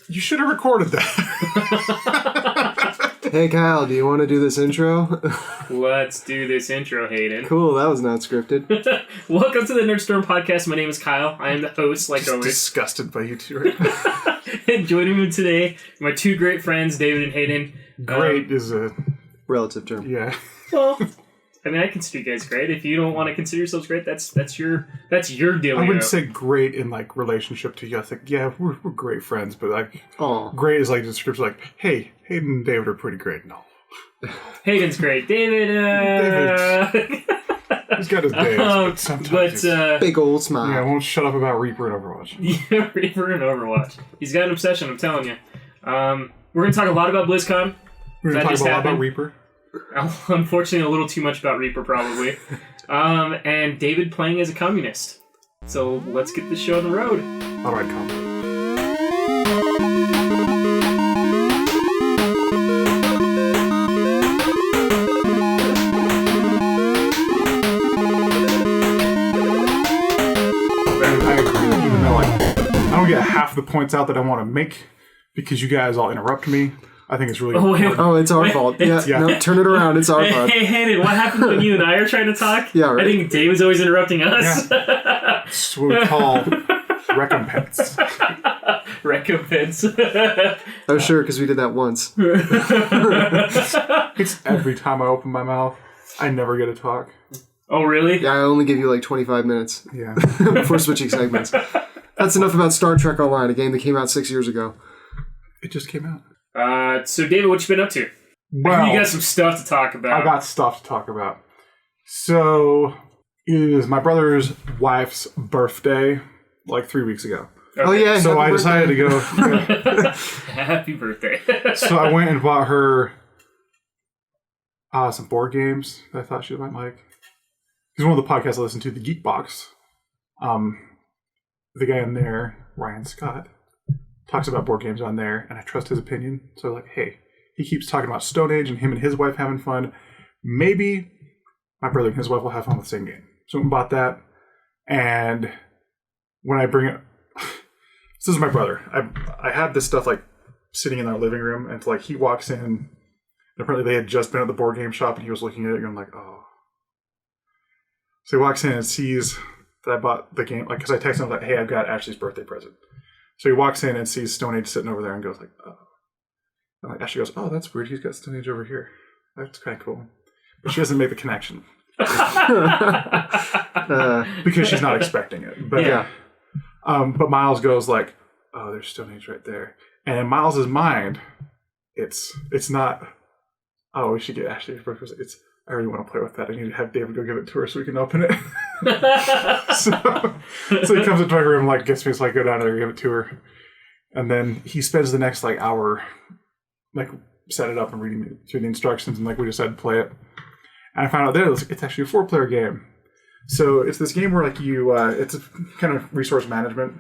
You should have recorded that. Hey, Kyle, do you want to do this intro? Let's do this intro, Hayden. Cool, that was not scripted. Welcome to the Nerdstorm Podcast. My name is Kyle. I am the host, like always. Disgusted by you two right now. And joining me today, my two great friends, David and Hayden. Great is a... Relative term. Yeah. Well, I mean, I consider you guys great. If you don't want to consider yourselves great, that's your deal. I wouldn't say great in, like, relationship to you. I think, yeah, we're great friends, but, like, great is, like, the script's like, hey, Hayden and David are pretty great. No. Hayden's great. David, he's got his days, but sometimes big old smile. Yeah, I won't shut up about Reaper and Overwatch. Yeah, Reaper and Overwatch. He's got an obsession, I'm telling you. We're going to talk a lot about BlizzCon. We're going to talk a lot about Reaper. Unfortunately, a little too much about Reaper, probably. And David playing as a communist. So let's get this show on the road. All right, comrade. I agree that even though I don't get half the points out that I want to make because you guys all interrupt me, I think it's really Oh, it's our fault. Yeah. No, turn it around. It's our fault. Hey, Hayden, what happens when you and I are trying to talk? Yeah, right. I think David's always interrupting us. Yeah. It's what we call recompense. Recompense. Oh, sure, because we did that once. It's every time I open my mouth, I never get to talk. Oh, really? Yeah, I only give you like 25 minutes Yeah. before switching segments. That's enough about Star Trek Online, a game that came out 6 years ago. It just came out. So David, what you been up to? Well, You got some stuff to talk about. I got stuff to talk about. So, it is my brother's wife's birthday, like 3 weeks ago. Okay. Oh, yeah. So I decided to go. Happy birthday. So I went and bought her some board games that I thought she might like. Because one of the podcasts I listened to, the Geek Box, the guy in there, Ryan Scott, talks about board games on there, and I trust his opinion. So like, hey, he keeps talking about Stone Age and him and his wife having fun. Maybe my brother and his wife will have fun with the same game. So we bought that, and when I bring it, this is my brother. I had this stuff like sitting in our living room, and like he walks in, and apparently they had just been at the board game shop, and he was looking at it, and I'm like, oh. So he walks in and sees that I bought the game, like, because I texted him like, hey, I've got Ashley's birthday present. So he walks in and sees Stone Age sitting over there and goes like, oh. And like Ashley goes, oh, that's weird. He's got Stone Age over here. That's kind of cool. But she doesn't make the connection. Because she's not expecting it. But Yeah. But Miles goes like, oh, there's Stone Age right there. And in Miles's mind, it's not, oh, we should get Ashley her birthday. It's, I really want to play with that. I need to have David go give it to her so we can open it. so he comes into my room and like gets me, so I go down there and give it to her. And then he spends the next like hour like set it up and reading me through the instructions, and like we decided to play it. And I found out that it's actually a 4-player game. So it's this game where like you it's a kind of resource management,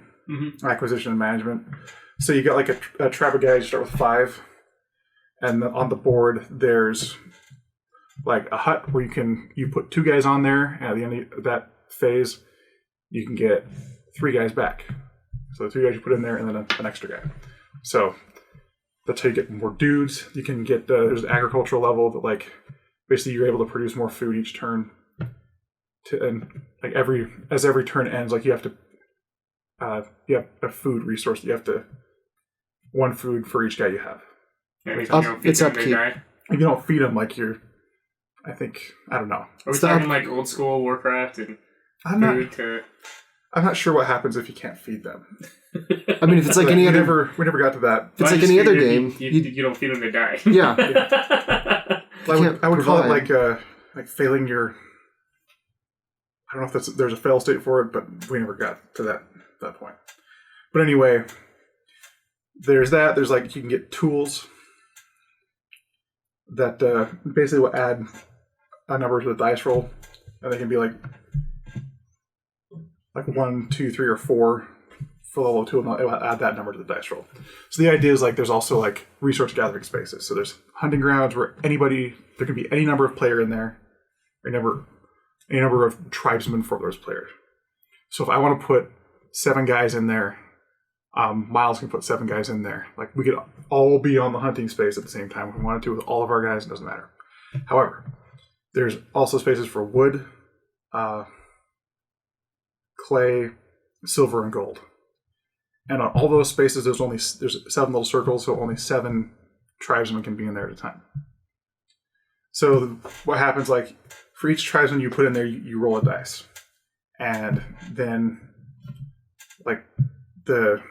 acquisition and management. So you got like a trap of guys, you start with 5, and then on the board there's like a hut where you put 2 guys on there, and at the end of that phase, you can get 3 guys back. So the 3 guys you put in there, and then an extra guy. So that's how you get more dudes. You can get there's an agricultural level that like basically you're able to produce more food each turn. And like every turn ends, like you have a food resource. You have to 1 food for each guy you have. It's upkeep. If you don't feed them, like you're. I don't know. Are we talking like old school Warcraft and I'm not sure what happens if you can't feed them. I mean, if it's like any other... We never got to that. If it's like any other game... You don't feed them, they die. Yeah. I would call it like failing your... I don't know if there's a fail state for it, but we never got to that point. But anyway, there's that. There's like, you can get tools that basically will add a number to the dice roll, and they can be like 1, 2, 3, or 4 for level 2, and it will add that number to the dice roll. So the idea is like there's also like resource gathering spaces. So there's hunting grounds where there can be any number of player in there, or any number of tribesmen for those players. So if I want to put 7 guys in there, Miles can put 7 guys in there. Like, we could all be on the hunting space at the same time if we wanted to with all of our guys. It doesn't matter. However, there's also spaces for wood, clay, silver, and gold. And on all those spaces, there's 7 little circles, so only 7 tribesmen can be in there at a time. So what happens, like, for each tribesman you put in there, you roll a dice. And then, like, the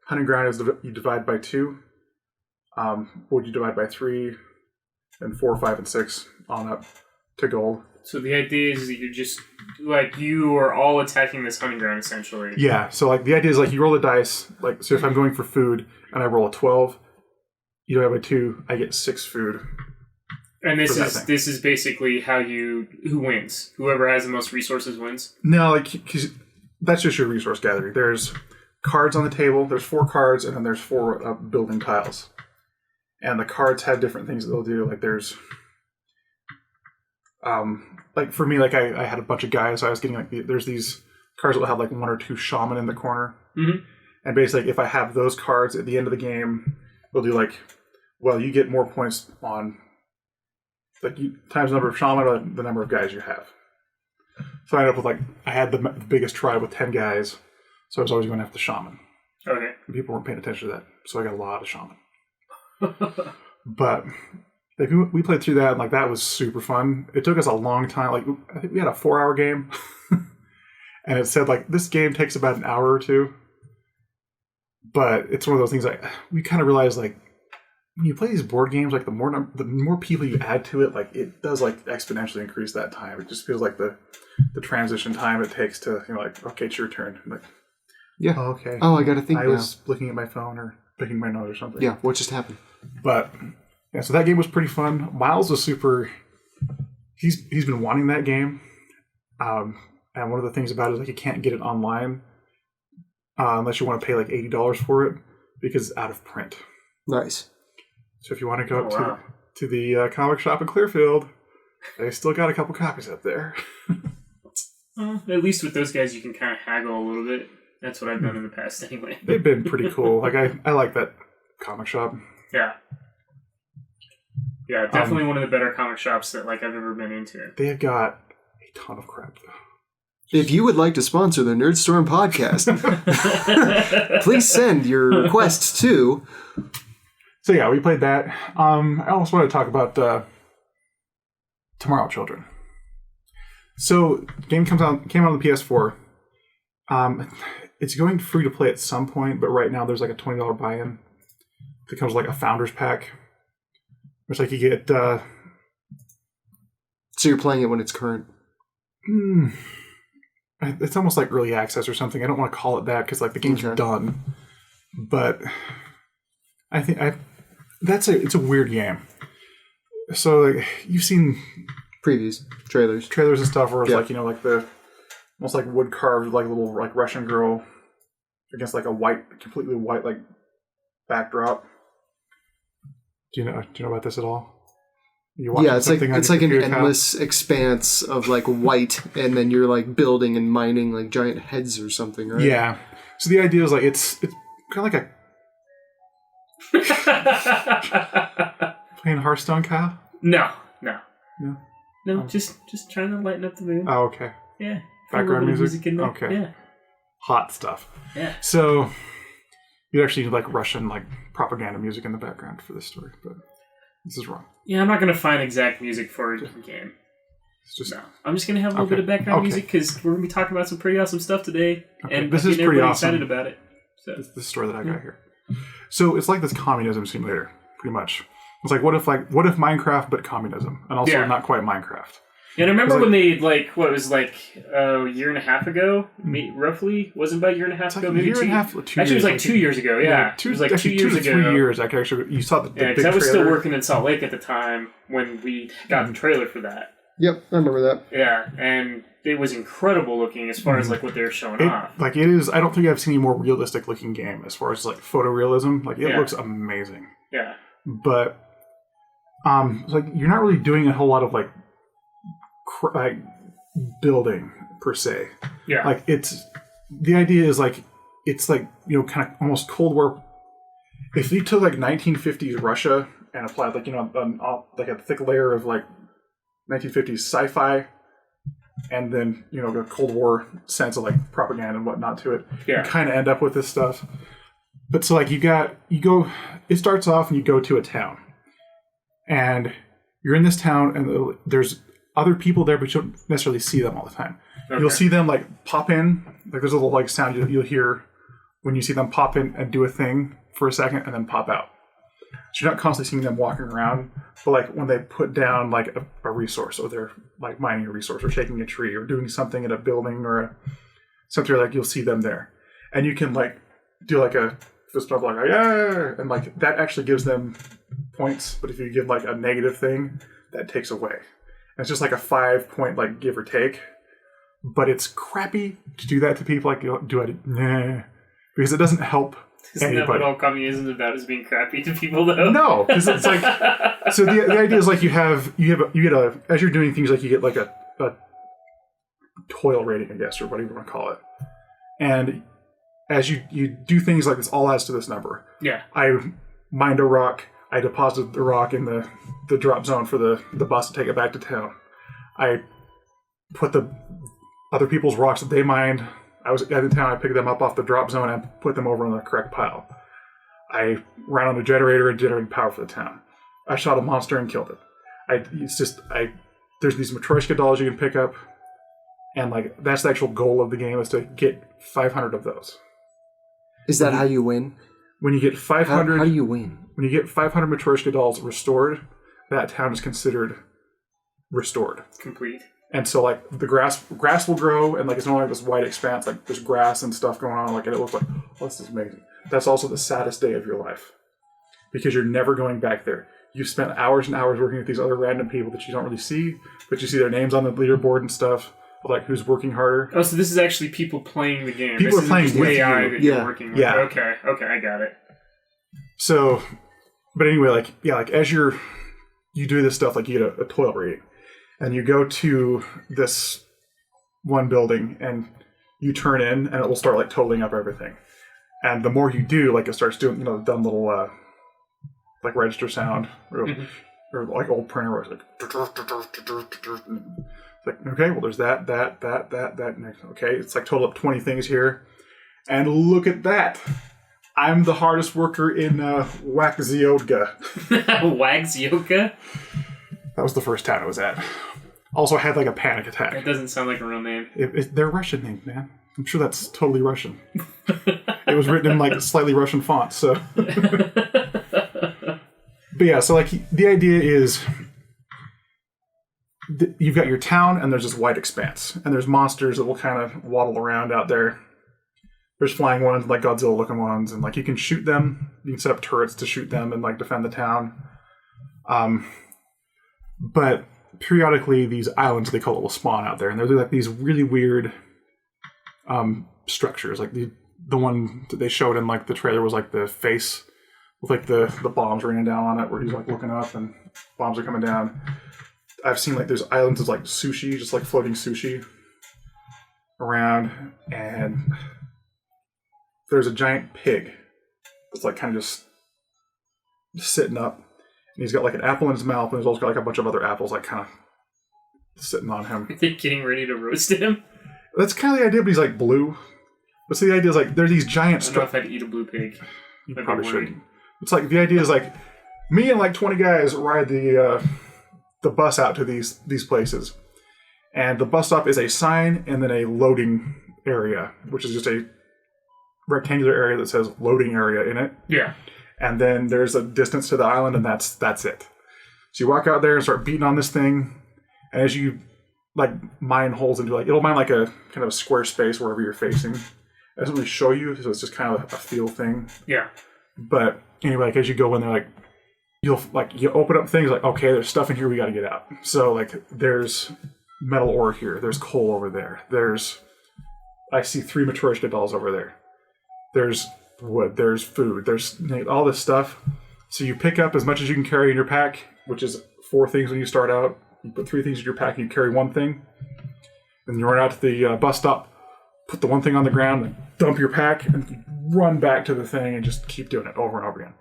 hunting ground is you divide by 2. Wood you divide by 3, and 4, 5, and 6 on up to gold. So the idea is that you're just, like, you are all attacking this hunting ground, essentially. Yeah, so, like, the idea is, like, you roll the dice. Like, so if I'm going for food and I roll a 12, you divide by 2, I get 6 food. And this is basically who wins. Whoever has the most resources wins? No, like, 'cause that's just your resource gathering. There's cards on the table. There's 4 cards, and then there's 4 building tiles. And the cards have different things that they'll do. Like, there's... like, for me, like, I had a bunch of guys, so I was getting, like, there's these cards that will have, like, 1 or 2 shaman in the corner. Mm-hmm. And basically, if I have those cards at the end of the game, we'll do, like, well, you get more points on, like, times the number of shaman or the number of guys you have. So I ended up with, like, I had the biggest tribe with 10 guys, so I was always going after the shaman. Okay. And people weren't paying attention to that, so I got a lot of shaman. But... like, we played through that, and, like, that was super fun. It took us a long time. Like, I think we had a 4-hour game. And it said, like, this game takes about an hour or 2. But it's one of those things, like, we kind of realized, like, when you play these board games, like, the more people you add to it, like, it does, like, exponentially increase that time. It just feels like the transition time it takes to, you know, like, okay, it's your turn. I'm like, yeah. Oh, okay. Oh, I got to think now. I was looking at my phone or picking my nose or something. Yeah, what just happened? But... yeah, so that game was pretty fun. Miles was super... He's been wanting that game. And one of the things about it is, like, you can't get it online unless you want to pay, like, $80 for it because it's out of print. Nice. So if you want to go to the comic shop in Clearfield, they still got a couple copies up there. At least with those guys, you can kind of haggle a little bit. That's what I've done in the past anyway. They've been pretty cool. Like, I like that comic shop. Yeah. Yeah, definitely one of the better comic shops that, like, I've ever been into. They've got a ton of crap, though. If you would like to sponsor the Nerd Storm podcast, please send your requests to... So, yeah, we played that. I also want to talk about Tomorrow Children. So, the game came out on the PS4. It's going free to play at some point, but right now there's, like, a $20 buy-in. It comes with, like, a Founders Pack. Which, like, you get... So you're playing it when it's current? It's almost like early access or something. I don't want to call it that because, like, the game's done. But I think it's a weird game. So, like, you've seen... previews, trailers and stuff where it's like, you know, like the... almost like wood carved, like, little, like, Russian girl against, like, a completely white, like, backdrop. Do you know about this at all? Yeah, it's like an endless expanse of, like, white, and then you're, like, building and mining, like, giant heads or something, right? Yeah. So the idea is, like, it's kind of like a playing Hearthstone, Kyle. No. Oh. Just trying to lighten up the mood. Oh, okay. Yeah. Background music in there. Okay. Yeah. Hot stuff. Yeah. So you actually need, like, Russian, like, propaganda music in the background for this story, but this is wrong. Yeah, I'm not going to find exact music for a game. It's just... No. I'm just going to have a little bit of background music because we're going to be talking about some pretty awesome stuff today. Okay. And this is pretty awesome. Excited about it. So. This is the story that I got here. So it's like this communism simulator, pretty much. It's like, what if Minecraft, but communism? And also not quite Minecraft. And I remember when they, like, what, it was like a year and a half ago, roughly? Wasn't about a year and a half ago? Maybe 2 years. Actually, it was like 2 years ago, yeah. It was like 2 years ago. 3 years. Actually, you saw the big trailer. because I was still working in Salt Lake at the time when we got the trailer for that. Yep, I remember that. Yeah, and it was incredible looking as far as, like, what they were showing off. Like, it is, I don't think I've seen a more realistic looking game as far as, like, photorealism. Like, it looks amazing. Yeah. But, like, you're not really doing a whole lot of, like building per se. Yeah. Like, the idea is, like, it's like, kind of almost Cold War. If you took like 1950s Russia and applied like, like a thick layer of like 1950s sci-fi and then, the Cold War sense of like propaganda and whatnot to it, you kind of end up with this stuff. But so like it starts off and you go to a town and you're in this town and there's other people there, but you don't necessarily see them all the time. Okay. You'll see them like pop in, like there's a little like sound you'll hear when you see them pop in and do a thing for a second and then pop out. So you're not constantly seeing them walking around, but like when they put down like a resource, or they're like mining a resource or shaking a tree or doing something in a building or something like, you'll see them there. And you can like do like a fist bump like, yeah, and like that actually gives them points. But if you give like a negative thing, that takes away. And it's just like a 5 point like give or take. But it's crappy to do that to people. Like, because it doesn't help. Isn't that what all communism is about, is being crappy to people, though? No, because it's like, so the idea is like you get a, as you're doing things, like you get like a toil rating, I guess, or whatever you want to call it. And as you do things like this, all adds to this number. Yeah. I mined a rock, I deposited the rock in the drop zone for the bus to take it back to town. I put the other people's rocks that they mined, I was at the town, I picked them up off the drop zone and put them over in the correct pile. I ran on a generator and generated power for the town. I shot a monster and killed it. There's these Matryoshka dolls you can pick up, and like that's the actual goal of the game, is to get 500 of those. Is that how you win? When you get 500... How do you win? When you get 500 Matryoshka dolls restored, that town is considered restored. Complete. And so, like, the grass will grow, and, like, it's no longer this white expanse. Like, there's grass and stuff going on, like, and it looks like, oh, this is amazing. That's also the saddest day of your life. Because you're never going back there. You spent hours and hours working with these other random people that you don't really see, but you see their names on the leaderboard and stuff, like, who's working harder. Oh, so this is actually people playing the game. People are playing with AI you. that you're working with. Yeah. Okay, I got it. So, but anyway, like, as you do this stuff, like, you get a toil rating. And you go to this one building and you turn in and it will start like totaling up everything. And the more you do, like it starts doing, the dumb little like register sound or like old printer where it's like, okay, well there's that next. Okay, it's like total up 20 things here. And look at that. I'm the hardest worker in Waxiotka. Waxiotka? That was the first town I was at. Also had like a panic attack. It doesn't sound like a real name. They're Russian names, man. I'm sure that's totally Russian. It was written in like slightly Russian font, so. But yeah, so like the idea is you've got your town and there's this white expanse. And there's monsters that will kind of waddle around out there. There's flying ones, like Godzilla looking ones, and like you can shoot them. You can set up turrets to shoot them and like defend the town. But periodically, these islands, they call it, will spawn out there, and they're like these really weird structures. Like the one that they showed in like the trailer was like the face with like the bombs raining down on it, where he's like looking up and bombs are coming down. I've seen like there's islands of like sushi, just like floating sushi around, and there's a giant pig that's like kind of just sitting up. And he's got like an apple in his mouth, and he's also got like a bunch of other apples like kind of sitting on him. Are they getting ready to roast him? That's kind of the idea, but he's like blue. But so the idea is like there's these giant... I don't know if I'd eat a blue pig. You probably shouldn't. It's like the idea is like me and like 20 guys ride the bus out to these places. And the bus stop is a sign and then a loading area, which is just a rectangular area that says loading area in it. Yeah. And then there's a distance to the island, and that's it. So you walk out there and start beating on this thing, and as you like mine holes into like, it'll mine like a kind of a square space wherever you're facing. It doesn't really show you, so it's just kind of a feel thing. Yeah. But anyway, like as you go in there, like you open up things like, okay, there's stuff in here we got to get out. So like there's metal ore here, there's coal over there, I see 3 Matryoshka dolls over there. There's wood, there's food, there's all this stuff. So you pick up as much as you can carry in your pack, which is 4 things when you start out. You put 3 things in your pack and you carry 1 thing. Then you run out to the bus stop, put the one thing on the ground, and dump your pack, and run back to the thing, and just keep doing it over and over again.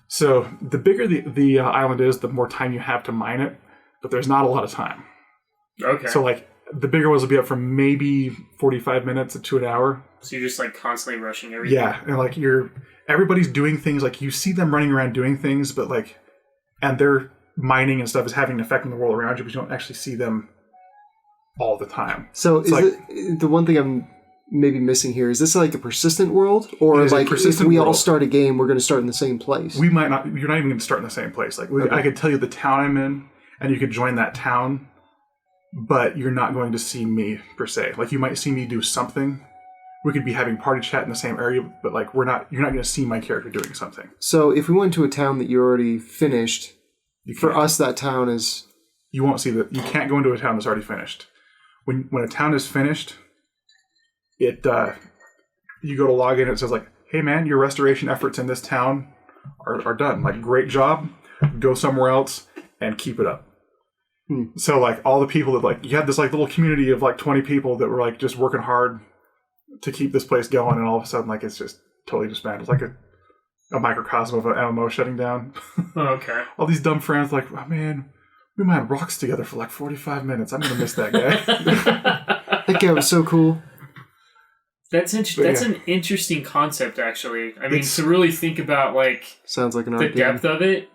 So the bigger the island is, the more time you have to mine it, but there's not a lot of time. Okay. So like the bigger ones will be up for maybe 45 minutes to an hour. So you're just like constantly rushing everything. Yeah, and like everybody's doing things, like you see them running around doing things, but like, and their mining and stuff is having an effect on the world around you, but you don't actually see them all the time. So is like, it the one thing I'm maybe missing here, is this like a persistent world, or like if we all start a game, we're going to start in the same place? We might not. You're not even going to start in the same place. Like I could tell you the town I'm in, and you could join that town, but you're not going to see me per se. Like you might see me do something. We could be having party chat in the same area, but like you're not going to see my character doing something. So if we went to a town that you already finished, for us that town is... You won't see that. You can't go into a town that's already finished. When a town is finished, you go to log in, and it says like, hey man, your restoration efforts in this town are done. Like, great job. Go somewhere else and keep it up. So like all the people that like, you had this like little community of like 20 people that were like just working hard to keep this place going, and all of a sudden like it's just totally disbanded. It's like a microcosm of an MMO shutting down. Oh, okay. All these dumb friends like, oh man, we mined rocks together for like 45 minutes. I'm gonna miss that guy. That guy was so cool. That's an interesting concept, actually. I mean, to really think about like sounds like the depth of it.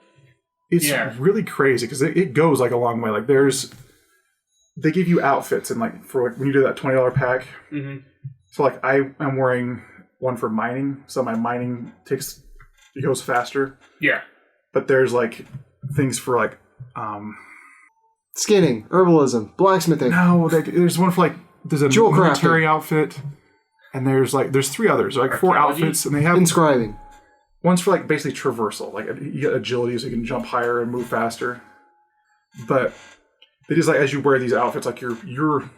It's really crazy because it goes like a long way. Like they give you outfits, and like for like when you do that $20 pack. Mm-hmm. So like I'm wearing one for mining, so my mining it goes faster. Yeah. But there's like things for like skinning, herbalism, blacksmithing. No, there's one for like there's a military outfit, and there's 3 others, like 4 outfits, and they have inscribing. One's for like basically traversal, like you get agility so you can jump higher and move faster. But it is like as you wear these outfits, like you're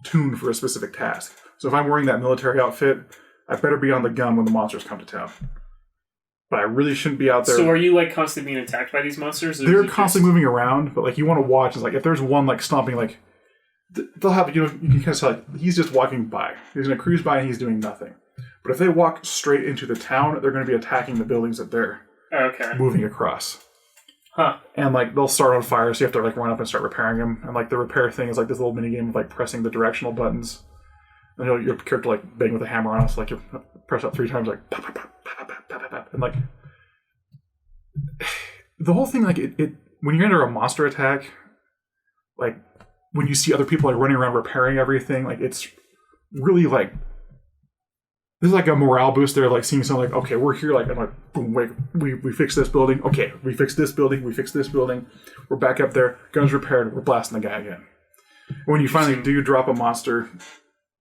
tuned for a specific task. So if I'm wearing that military outfit, I better be on the gun when the monsters come to town. But I really shouldn't be out there. So are you like constantly being attacked by these monsters? They're constantly moving around, but like you want to watch. It's like if there's one like stomping, like they'll have you can kind of tell like he's just walking by. He's going to cruise by and he's doing nothing. But if they walk straight into the town, they're going to be attacking the buildings that they're moving across. Huh. And like they'll start on fire, so you have to like run up and start repairing them. And like the repair thing is like this little mini game of like pressing the directional buttons. And your character like bang with a hammer on it, so like you press up 3 times, like pop, pop, pop, pop, pop, pop, pop, and like the whole thing, like it when you're under a monster attack, like when you see other people like running around repairing everything, like it's really like this is like a morale boost. They're like seeing something like, okay, we're here, like I'm like, boom, wait, we fixed this building, okay, we fixed this building, we're back up there, guns repaired, we're blasting the guy again. And when you finally do drop a monster,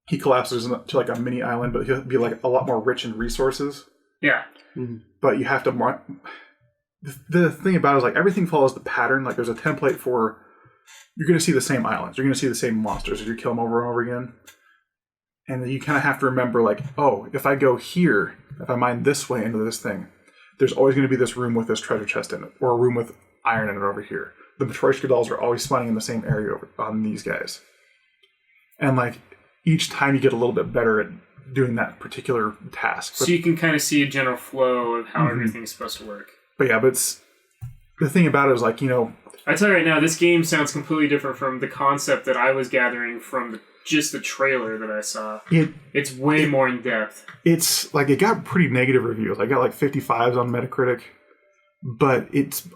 he collapses to like a mini island, but he'll be like a lot more rich in resources. Yeah. Mm-hmm. But you have to the thing about it is like everything follows the pattern. Like there's a template for you're going to see the same islands, you're going to see the same monsters as you kill them over and over again. And then you kind of have to remember like, oh, if I go here, if I mine this way into this thing, there's always going to be this room with this treasure chest in it, or a room with iron in it over here. The Matryoshka dolls are always spawning in the same area on these guys. And like each time you get a little bit better at doing that particular task. So you can kind of see a general flow of how everything's supposed to work. But yeah, but the thing about it is like, I tell you right now, this game sounds completely different from the concept that I was gathering from just the trailer that I saw. It's way more in depth. It's like, it got pretty negative reviews. I got like 55s on Metacritic. But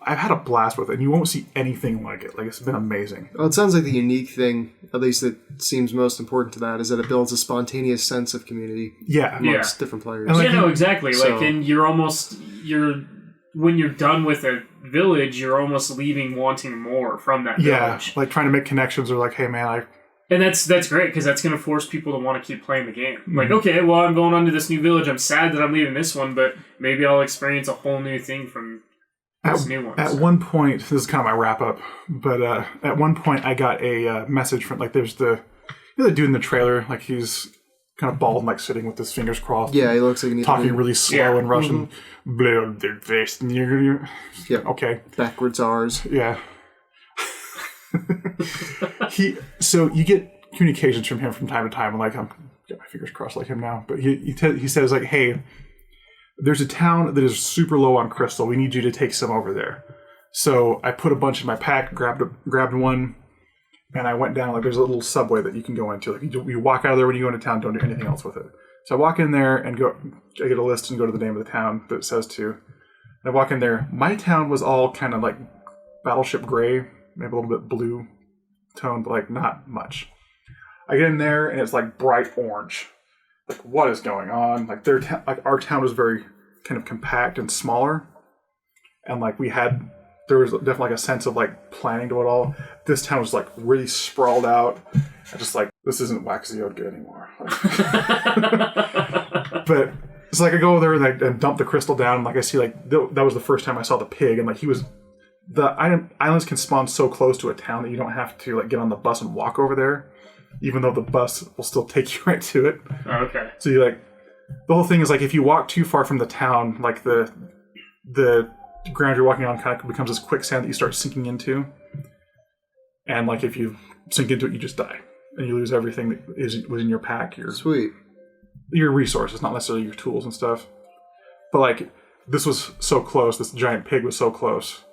I've had a blast with it, and you won't see anything like it. Like, it's been amazing. Well, it sounds like the unique thing, at least that seems most important to that, is that it builds a spontaneous sense of community amongst different players. Like, exactly. So, like, and when you're done with a village, you're almost leaving wanting more from that village. Yeah, like trying to make connections, or like, hey man, And that's great, because that's going to force people to want to keep playing the game. Mm-hmm. Like, okay, well, I'm going on to this new village. I'm sad that I'm leaving this one, but maybe I'll experience a whole new thing from this new one. At one point, this is kind of my wrap up, but at one point I got a message from, like, there's the dude in the trailer, like, he's kind of bald and, like, sitting with his fingers crossed. Yeah, he looks like talking really slow in Russian. Mm-hmm. Yeah. Okay. Backwards R's. Yeah. So you get communications from him from time to time, like, got my fingers crossed like him now. But he says like, hey, there's a town that is super low on crystal. We need you to take some over there. So I put a bunch in my pack, grabbed one, and I went down. Like there's a little subway that you can go into. Like you walk out of there when you go into town. Don't do anything else with it. So I walk in there and go. I get a list and go to the name of the town that it says to. And I walk in there. My town was all kind of like Battleship gray, maybe a little bit blue tone, but like not much. I get in there and it's like bright orange. Like what is going on? Like our town was very kind of compact and smaller, and like there was definitely like a sense of like planning to it all. This town was like really sprawled out. I just like, this isn't Waxiotka anymore. But it's like I go there and dump the crystal down. And like I see like that was the first time I saw the pig, and like the islands can spawn so close to a town that you don't have to like get on the bus and walk over there, even though the bus will still take you right to it. Oh, okay. So you like, the whole thing is like if you walk too far from the town, like the ground you're walking on kind of becomes this quicksand that you start sinking into, and like if you sink into it, you just die and you lose everything that was in your pack. Your resources, not necessarily your tools and stuff. But like this was so close. This giant pig was so close.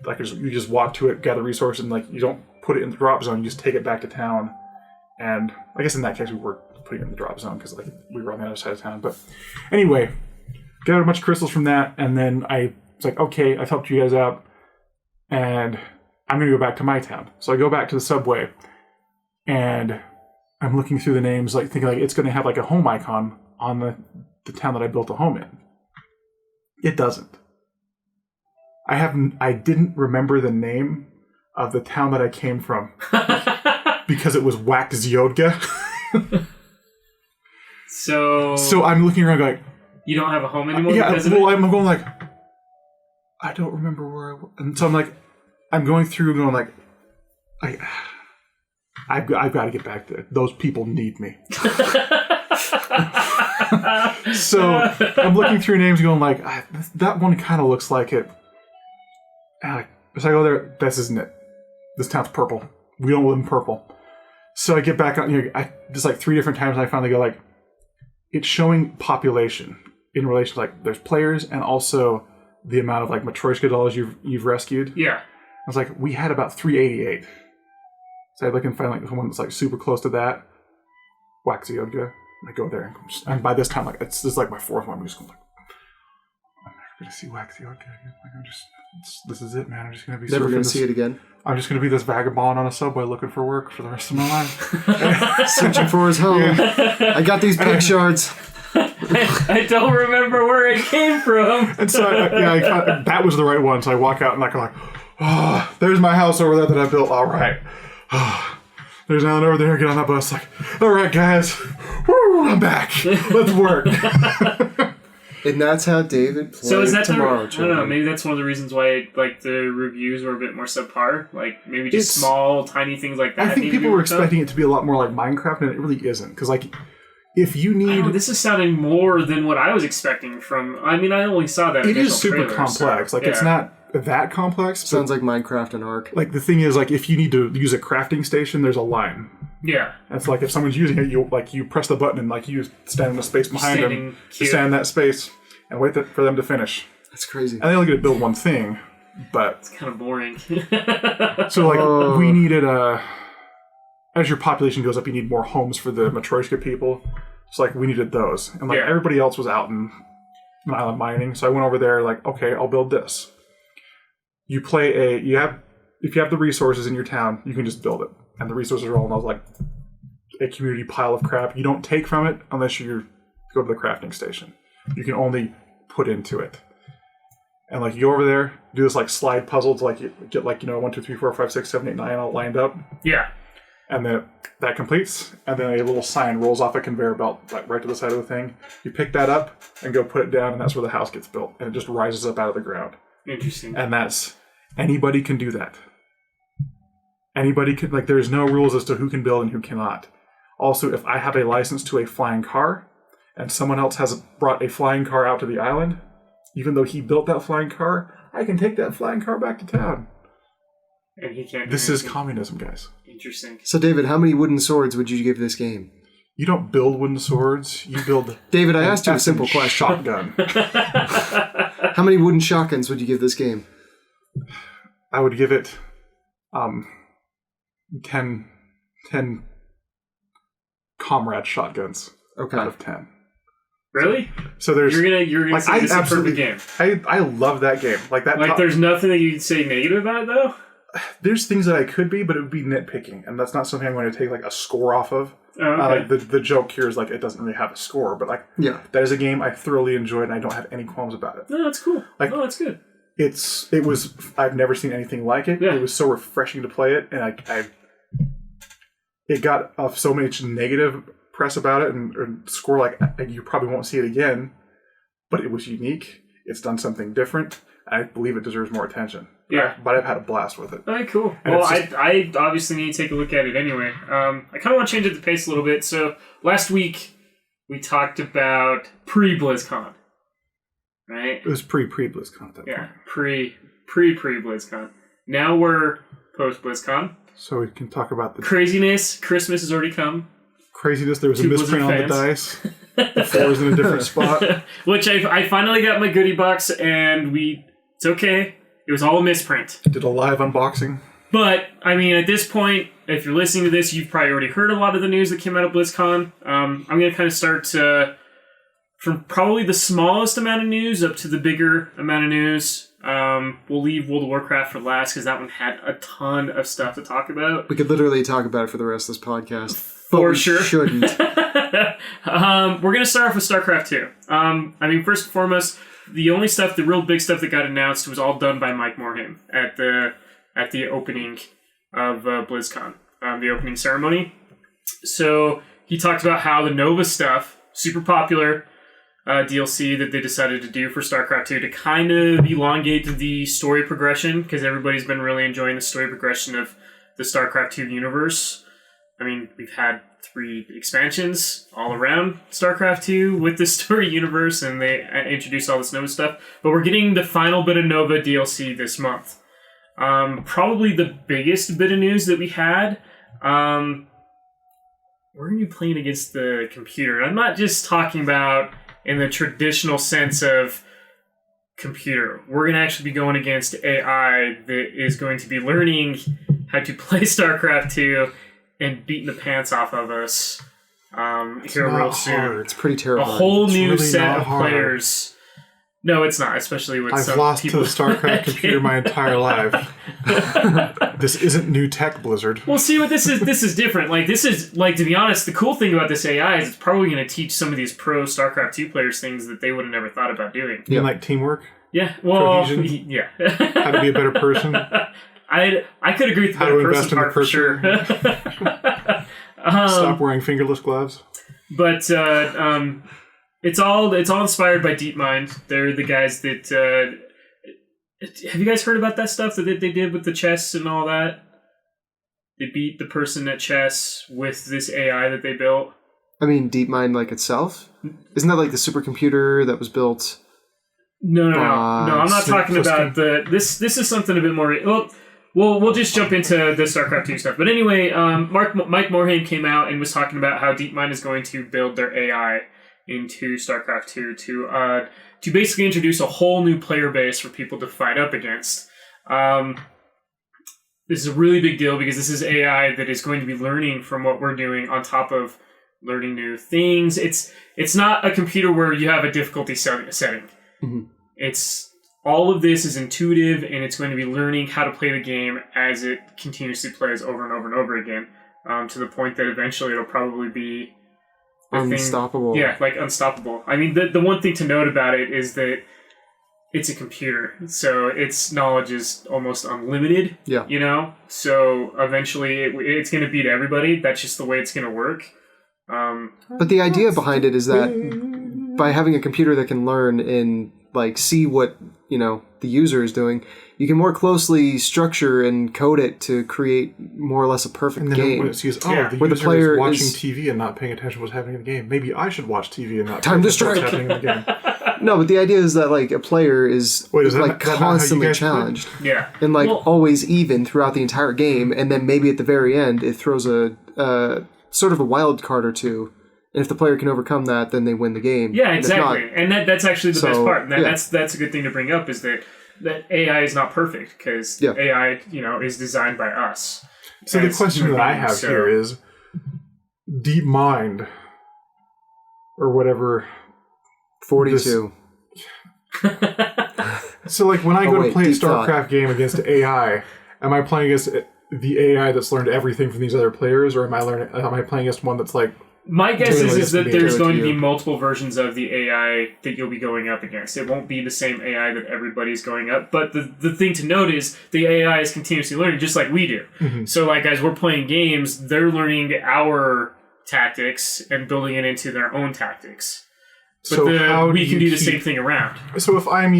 Like you just walk to it, gather resources, and like you don't put it in the drop zone. You just take it back to town. And I guess in that case we were putting it in the drop zone because like we were on the other side of town. But anyway, gathered a bunch of crystals from that, and then I was like, okay, I've helped you guys out, and I'm gonna go back to my town. So I go back to the subway, and I'm looking through the names, like thinking like it's gonna have like a home icon on the town that I built a home in. It doesn't. I didn't remember the name of the town that I came from because it was Waxiotka. So I'm looking around going, you don't have a home anymore? Yeah, well, I'm going like, I don't remember where I was. And so I'm like, I'm going through going like, I've got to get back there. Those people need me. So I'm looking through names going like, that one kind of looks like it. And so I go there, this isn't it. This town's purple. We don't live in purple. So I get back on, just like 3 different times, and I finally go like, it's showing population in relation to like, there's players and also the amount of like Matryoshka dolls you've rescued. Yeah. I was like, we had about 388. So I look and find like one that's like super close to that. Waxiotka. I go there and by this time, like this is like my 4th one. I'm just going like, I'm never gonna see Waxiotka again. Like this is it, man. I'm just gonna be never gonna see it again. I'm just gonna be this vagabond on a subway looking for work for the rest of my life. Searching for his home. Yeah. I got these pig shards. I don't remember where it came from. And so that was the right one. So I walk out and I go like, oh, there's my house over there that I built. All right. Oh, there's Alan over there. Get on that bus. Like, all right, guys. Woo, I'm back. Let's work. And that's how David played. So is that Tomorrow I don't know. Maybe that's one of the reasons why like the reviews were a bit more subpar. Like maybe just small, tiny things like that. I think people were expecting it to be a lot more like Minecraft, and it really isn't. Because like, if you need, this is sounding more than what I was expecting from. I mean, I only saw that. It is super trailer, complex. So, like it's not that complex. Sounds like Minecraft and Ark. Like the thing is, like if you need to use a crafting station, there's a line. Yeah. It's like if someone's using it, you press the button and like you stand in the space behind them, stand in that space, and wait for them to finish. That's crazy. And they only get to build one thing, but it's kind of boring. So like we needed as your population goes up, you need more homes for the Matryoshka people. So like we needed those, and like everybody else was out in island mining. So I went over there like, okay, I'll build this. You play if you have the resources in your town, you can just build it, and the resources are all like a community pile of crap. You don't take from it unless you go to the crafting station. You can only put into it. And like you go over there, do this like slide puzzle to like get like 1, 2, 3, 4, 5, 6, 7, 8, 9 all lined up. Yeah. And then that completes, and then a little sign rolls off a conveyor belt like right to the side of the thing. You pick that up and go put it down, and that's where the house gets built, and it just rises up out of the ground. Interesting. And anybody can do that. Anybody can, like, there's no rules as to who can build and who cannot. Also, if I have a license to a flying car, and someone else has brought a flying car out to the island, even though he built that flying car, I can take that flying car back to town. And he can't. This is communism, guys. Interesting. So, David, how many wooden swords would you give this game? You don't build wooden swords. You build. David, I asked you a simple question. Shotgun. How many wooden shotguns would you give this game? I would give it 10 comrade shotguns out of 10. Really? So there's you're gonna say this is a perfect game. I love that game. There's nothing that you'd say negative about it though? There's things that I could be, but it would be nitpicking, and that's not something I'm going to take a score off of. Oh, okay. The joke here is it doesn't really have a score, but that is a game I thoroughly enjoyed, and I don't have any qualms about it. No, that's cool. That's good. I've never seen anything like it. Yeah. It was so refreshing to play it, and it got so much negative press about it, and score you probably won't see it again, but it was unique. It's done something different. I believe it deserves more attention. Yeah. But I've had a blast with it. All right, cool. And I obviously need to take a look at it anyway. I kind of want to change up the pace a little bit. So last week we talked about pre-BlizzCon, right? It was pre-BlizzCon at that point. Pre-BlizzCon. Now we're post-BlizzCon. So we can talk about the craziness. Christmas has already come. Craziness. There was a misprint on the dice. The 4 was in a different spot. Which I finally got my goodie box, and it's okay. It was all a misprint. Did a live unboxing. But, I mean, at this point, if you're listening to this, you've probably already heard a lot of the news that came out of BlizzCon. I'm going to kind of start from probably the smallest amount of news up to the bigger amount of news. We'll leave World of Warcraft for last because that one had a ton of stuff to talk about. We could literally talk about it for the rest of this podcast. For sure. Shouldn't. We're going to start off with StarCraft 2. First and foremost, the real big stuff that got announced was all done by Mike Morhaime at the opening of BlizzCon, the opening ceremony. So he talked about how the Nova stuff, super popular DLC that they decided to do for StarCraft 2 to kind of elongate the story progression, because everybody's been really enjoying the story progression of the StarCraft 2 universe. I mean, we've had 3 expansions all around StarCraft 2 with this story universe, and they introduced all this Nova stuff. But we're getting the final bit of Nova DLC this month. Probably the biggest bit of news that we had. We're going to be playing against the computer. I'm not just talking about in the traditional sense of computer. We're going to actually be going against AI that is going to be learning how to play StarCraft 2 and beating the pants off of us here real soon. It's pretty terrible. A whole new really set of players. No, it's not, especially with I've lost to the StarCraft computer my entire life. This isn't new tech, Blizzard. Well, see what this is different. To be honest, the cool thing about this AI is it's probably going to teach some of these pro StarCraft 2 players things that they would have never thought about doing. You mean teamwork? Yeah. Well, cohesion? Yeah. How to be a better person? I could agree with the better person part for sure. Stop wearing fingerless gloves. But it's all inspired by DeepMind. They're the guys that have you guys heard about that stuff that they did with the chess and all that? They beat the person at chess with this AI that they built. I mean, DeepMind itself? Isn't that the supercomputer that was built? No. I'm not talking about this. This is something a bit more. We'll just jump into the StarCraft 2 stuff. But anyway, Mike Morhaime came out and was talking about how DeepMind is going to build their AI into StarCraft 2 to basically introduce a whole new player base for people to fight up against. This is a really big deal because this is AI that is going to be learning from what we're doing on top of learning new things. It's not a computer where you have a difficulty setting. Mm-hmm. It's all of this is intuitive, and it's going to be learning how to play the game as it continuously plays over and over and over again, to the point that eventually it'll probably be unstoppable. Unstoppable. I mean, the one thing to note about it is that it's a computer, so its knowledge is almost unlimited. Yeah. So eventually it's going to beat everybody. That's just the way it's going to work. But the idea behind it is that by having a computer that can learn and see what the user is doing, you can more closely structure and code it to create more or less a perfect game. When it sees, the player is watching TV and not paying attention to what's happening in the game. Maybe I should watch TV and not pay attention to what's happening in the game. No, but the idea is that a player is constantly challenged. Yeah. And always even throughout the entire game, and then maybe at the very end it throws a sort of a wild card or two And if the player can overcome that, then they win the game. Yeah, And if not- exactly. And that's actually the best part. And yeah. that's a good thing to bring up is that AI is not perfect because Yeah. AI, is designed by us. So the as question human that I beings. have So- here is DeepMind or whatever. 42. So like when I go to wait, play a deep thought. StarCraft game against AI, am I playing against the AI that's learned everything from these other players, or am I playing against one that's like My guess Tailored is to that me. there's Tailored going to to be you. multiple versions of the AI that you'll be going up against. It won't be the same AI that everybody's going up. But the thing to note is the AI is continuously learning, just like we do. Mm-hmm. So, like, as we're playing games, they're learning our tactics and building it into their own tactics. But so how we can do the keep- same thing around. So if I'm,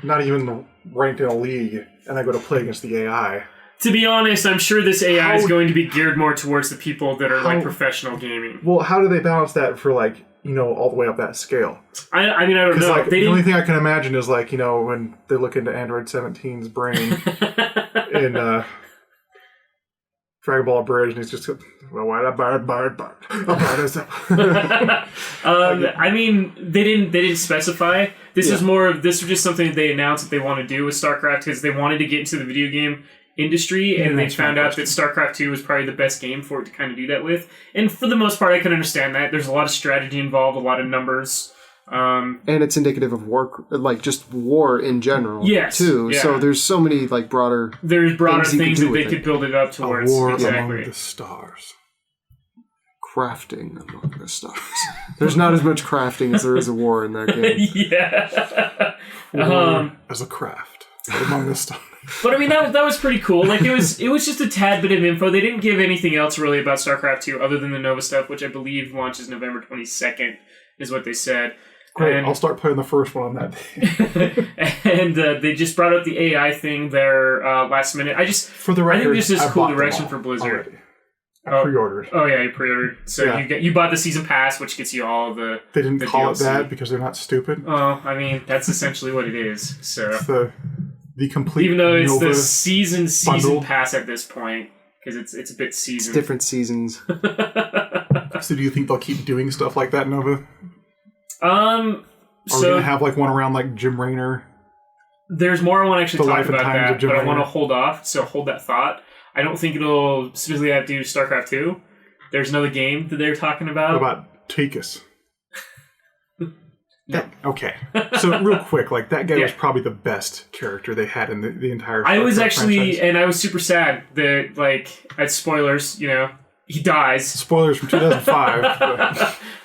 not even ranked in a league and I go to play against the AI, To be honest, I'm sure this AI is How- going to be geared more towards the people that are like How- professional gaming. well, how do they balance that for like, all the way up that scale? I mean, I don't Because know. like, They the only didn't. thing I can imagine is like, when they look into Android 17's brain in Dragon Ball Bridge, and he's just I mean, they didn't specify. This is Yeah. more of this was just something that they announced that they want to do with StarCraft because they wanted to get into the video game industry, and they that's my found out that StarCraft 2 was probably the best game for it to kind of do that with. And for the most part, I can understand that. There's a lot of strategy involved, a lot of numbers. And it's indicative of war, like just war in general. Yes, Too. yeah. So there's so many like broader. There's broader Things you can things do that they with could it. build it up a towards. war Exactly. among the stars. Crafting among the stars. There's not as much crafting as there is a war in that game. Yeah. War as a craft among the stars. But I mean that was pretty cool. Like it was just a tad bit of info. They didn't give anything else really about StarCraft 2 other than the Nova stuff, which I believe launches November 22nd, is what they said. Great, And, I'll start playing the first one on that day. and they just brought up the AI thing there last minute. For the record, I think this is I cool bought them direction all for Blizzard. already. I pre-ordered. Oh yeah, you pre-ordered. So Yeah. you bought the season pass, which gets you all the. They didn't the call DLC. it that because they're not stupid. Oh, I mean that's essentially what it is. So It's the complete even though it's Nova the season bundle. pass at this point because it's a bit seasoned. Different seasons. So do you think they'll keep doing stuff like that, Nova? Are we So gonna have like one around like Jim Raynor? there's more I want to actually The talk Life and about Times that, of Jim but I want to Raynor. hold off. So hold that thought. I don't think it'll specifically have to do with StarCraft 2. There's another game that they're talking about. What about Takus? No. Okay. So real quick, like that guy Yeah. was probably the best character they had in the entire. I was StarCraft actually, franchise. and I was super sad that, like, at spoilers, he dies. Spoilers from 2005.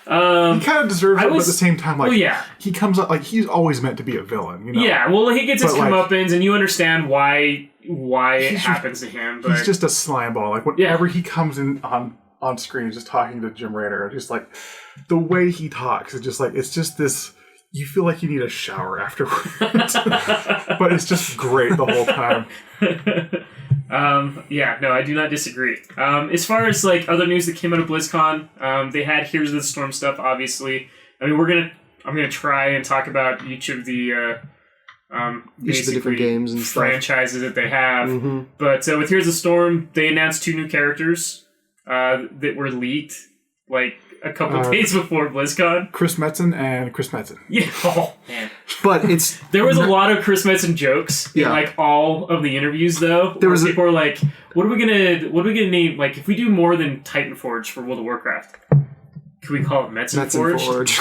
But he kind of deserves it, but at the same time, like, well, yeah. he comes up like he's always meant to be a villain. Yeah, well, he gets his But, like, comeuppance, and you understand why it He's happens to him. But He's just a slime ball. Like whenever he comes in on screen, just talking to Jim Raynor, just like the way he talks, it's just this. You feel like you need a shower afterwards, but it's just great the whole time. yeah, no, I do not disagree. As far as like other news that came out of BlizzCon, they had Here's the Storm stuff. Obviously, I mean, I'm gonna try and talk about each of the Each of the different games and stuff. franchises that they have. Mm-hmm. But with Here's the Storm, they announced 2 new characters that were leaked like a couple days before BlizzCon. Chris Metzen and Chris Metzen. Yeah, oh man. But it's There was a lot of Chris Metzen jokes in Yeah. like all of the interviews, though. There Where was a- people were like, "What are we gonna name? Like, if we do more than Titan Forge for World of Warcraft, can we call it Metzen Forge?" Forge.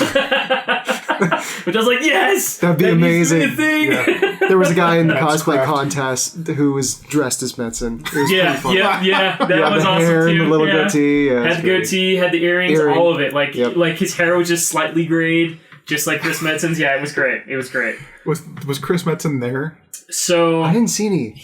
Which I was like, "Yes, That'd be that needs to be amazing. a thing." Yeah. There was a guy in the That's cosplay craft. contest who was dressed as Metzen. It was Yeah, pretty fun. yeah, that Yeah, was the awesome hair too. and the little yeah. goatee. Yeah, Had it's the great. goatee, had the earrings, Earring. all of it. Like, Yep. like his hair was just slightly grayed, just like Chris Metzen's. Yeah, it was great. It was great. Was Chris Metzen there? So I didn't see any.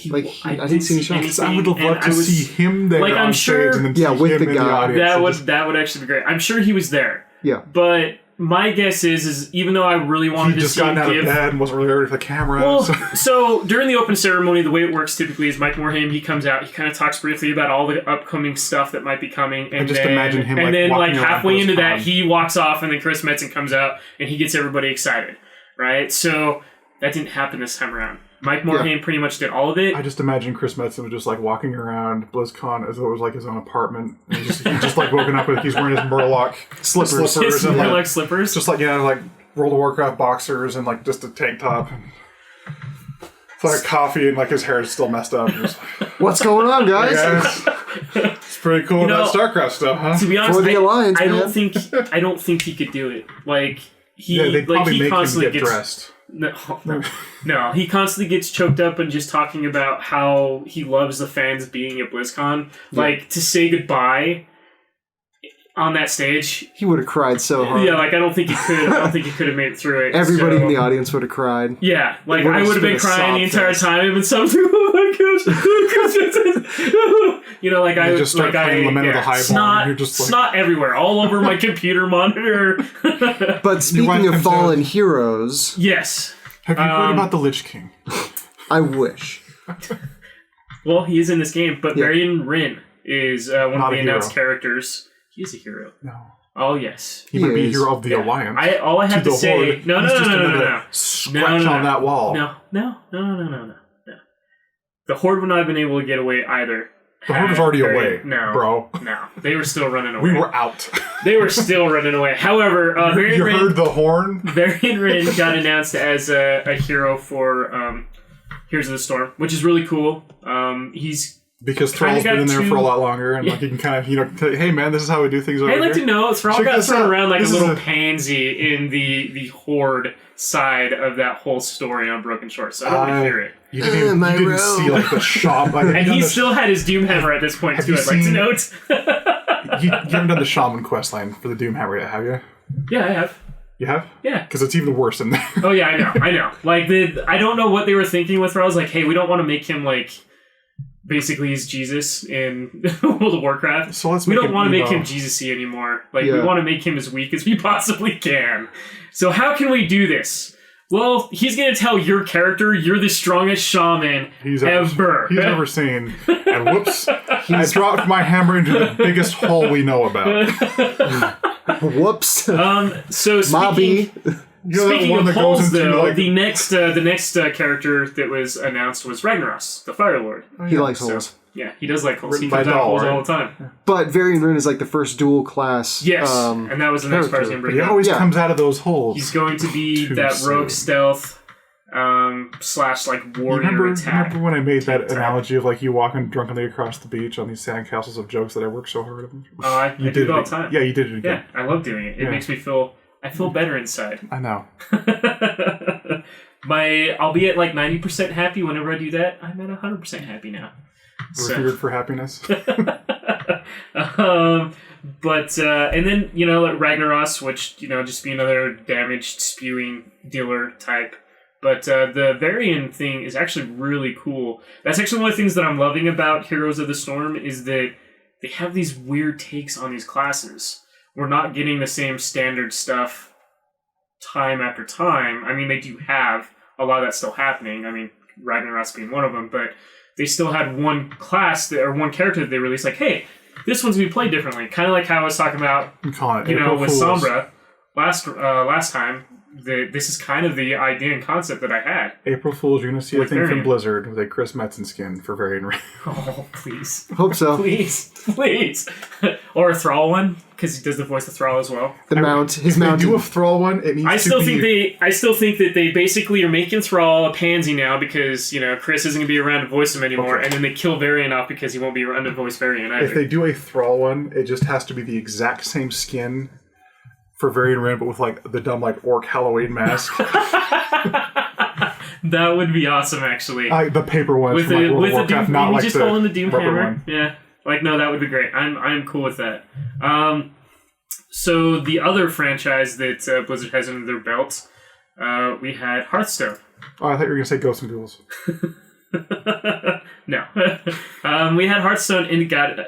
I didn't see any shots. Because I would have And loved to I was- see him there like, on I'm sure- stage and then Yeah, see with him the in guy. the audience. that and would just- actually be great. I'm sure he was there. Yeah. But my guess is even though I really wanted He to just see him gotten out give. of bed and wasn't really ready for the camera. Well, so- so during the open ceremony, the way it works typically is Mike Morhaime, he comes out, he kind of talks briefly about all the upcoming stuff that might be coming, and just then, imagine him, and like, then walking around halfway into that, BlizzCon. he walks off, and then Chris Metzen comes out, and he gets everybody excited, right? So That didn't happen this time around. Mike Morhaime pretty much did all of it. I just imagine Chris Metzen was just like walking around BlizzCon as though it was like his own apartment. And he just like woken up with he's wearing his Murloc slippers and Murloc slippers. Just like like World of Warcraft boxers and like just a tank top. It's like coffee and like his hair is still messed up. What's going on, guys? It's pretty cool that StarCraft stuff, huh? To be honest, For the Alliance, I don't think he could do it. Like they'd probably make him get dressed. No, he constantly gets choked up and just talking about how he loves the fans being at BlizzCon. Yeah. Like, to say goodbye on that stage, he would have cried so hard. Yeah, like I don't think he could have made it through it. Everybody in the audience would have cried. Yeah, like I would have been crying the entire time, and something. Oh my gosh! You know, like I just start playing Lament of the Highborn. Snot, you're just like... snot everywhere, all over my computer monitor. But speaking of fallen heroes, yes. Have you heard about the Lich King? I wish. Well, he is in this game, but Varian Wrynn is one of the announced characters. He is a hero. No. Oh, yes. He might be a hero of the Alliance. All I have to say... Horde. No. Scratch on that wall. No. The Horde would not have been able to get away either. The Horde was already away, bro. No. They were still running away. We were out. They were still running away. However, you heard the horn? Varian Wrynn got announced as a hero for Heroes of the Storm, which is really cool. He's... Because Thrall's been in there for a lot longer, and like you can kind of, hey man, this is how we do things over here. I'd like to know, Thrall got thrown around like a little pansy in the Horde side of that whole story on Broken Shores, so I don't want to hear it. You didn't see like the shop. Like, and he still had his Doomhammer at this point too, I'd like to note. you haven't done the Shaman quest line for the Doomhammer yet, have you? Yeah, I have. You have? Yeah. Because it's even worse in there. Oh yeah, I know. Like, I don't know what they were thinking with Thrall. I was like, hey, we don't want to make him like... Basically, he's Jesus in World of Warcraft. So we don't want to make him Jesus-y anymore. Like, we want to make him as weak as we possibly can. So how can we do this? Well, he's going to tell your character you're the strongest shaman ever. He's ever seen. And whoops, I dropped my hammer into the biggest hole we know about. Whoops. So speaking of holes, though, the next character that was announced was Ragnaros, the Fire Lord. He likes holes. Yeah, he does like holes. He comes out holes all the time. But Varian Wrynn is like the first dual class. Yes, and that was the next part I was going to bring up. He always comes out of those holes. He's going to be that rogue stealth / like warrior attack. Remember when I made that analogy of like you walking drunkenly across the beach on these sandcastles of jokes that I worked so hard on? Oh, I do it all the time. Yeah, you did it again. Yeah, I love doing it. It makes me feel... I feel better inside. I know. I'll be at like 90% happy whenever I do that. I'm at 100% happy now. We're feared for happiness. But and then like Ragnaros, which just be another damaged spewing dealer type. But the Varian thing is actually really cool. That's actually one of the things that I'm loving about Heroes of the Storm is that they have these weird takes on these classes. We're not getting the same standard stuff time after time. I mean, they do have a lot of that still happening. I mean, Ragnaros being one of them, but they still had one class or one character that they released like, hey, this one's going to be played differently. Kind of like how I was talking about, with Sombra last time. This is kind of the idea and concept that I had. April Fools, you're going to see a thing from Blizzard with a Chris Metzen skin for Varian Wrynn. Oh, please. Hope so. Please. Or a Thrall one, because he does the voice of Thrall as well. His mount. If they do a Thrall one, it needs I still think that they basically are making Thrall a pansy now because, Chris isn't going to be around to voice him anymore, and then they kill Varian off because he won't be around to voice Varian either. If they do a Thrall one, it just has to be the exact same skin for Varian Wrynn, but with like the dumb like orc Halloween mask. That would be awesome, actually. The paper ones from World of Warcraft, not like just the holding the Doomhammer one. Yeah, no, that would be great. I'm cool with that. So the other franchise that Blizzard has under their belt, we had Hearthstone. Oh, I thought you were going to say Ghosts and Ghouls. No. We had Hearthstone, and it got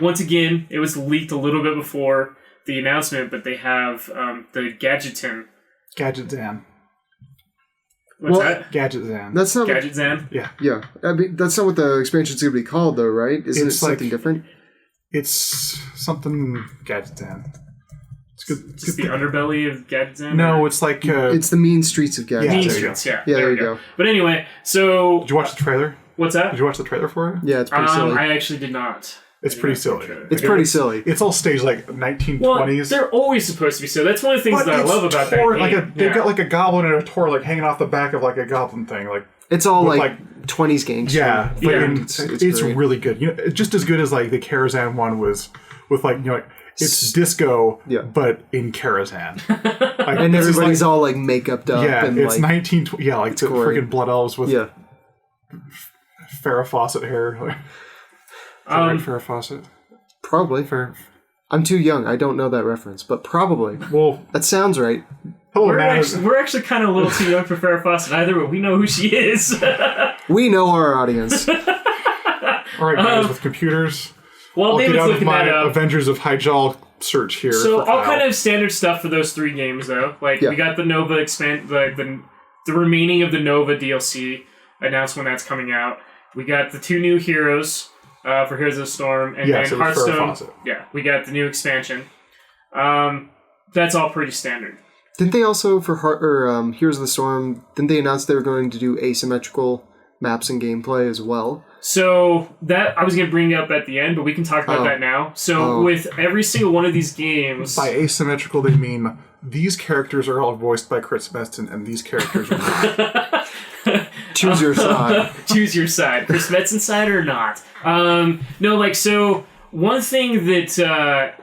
once again it was leaked a little bit before the announcement, but they have the Gadgetzan. What's that? Gadgetzan. That's not Gadgetzan? Yeah. I mean, that's not what the expansion's going to be called, though, right? Isn't it something different? It's something Gadgetzan. It's good. It's Just the good. underbelly of Gadsden? No, it's like It's the mean streets of Gadsden. Yeah, Mean there you Streets, yeah. Yeah, there you go. But anyway, so... Did you watch the trailer? What's that? Did you watch the trailer for it? Yeah, it's pretty silly. I actually did not. It's pretty silly. It's pretty silly. It's all staged like 1920s. Well, they're always supposed to be so. That's one of the things that I love about that game. They've got like a goblin and a tour like hanging off the back of like a goblin thing. Like It's all with, like 20s gangster. yeah, but Yeah. it's great. really good. You know, just as good as like the Karazhan one was with like like it's disco, Yeah. but in Karazhan. Like, And this is everybody's all like makeuped up. yeah, and it's like 1920. Yeah, like the great. freaking blood elves with yeah. Farrah Fawcett hair. Like, Farrah Fawcett. Probably. Fair. I'm too young. I don't know that reference, but probably. Well, That sounds right. hello, We're man. actually kind of a little too young for Farrah Fawcett either, but we know who she is. We know our audience. All right, guys, with computers. While I'll get David's out of looking my that up. Avengers of Hyjal search here. So for all Kyle. kind of standard stuff for those 3 games, though. Like Yeah. we got the Nova expand, the remaining of the Nova DLC announced when that's coming out. We got the 2 new heroes for Heroes of the Storm, and Yeah, then so with Farrah Hearthstone. Fawcett. Yeah, we got the new expansion. That's all pretty standard. Didn't they also, for Heroes of the Storm, didn't they announce they were going to do asymmetrical maps and gameplay as well? So that I was going to bring up at the end, but we can talk about that now. So with every single one of these games, By asymmetrical, they mean these characters are all voiced by Chris Meston, and these characters are not. Choose your side. choose your side, Chris Metzen side or not. No, like so. One thing that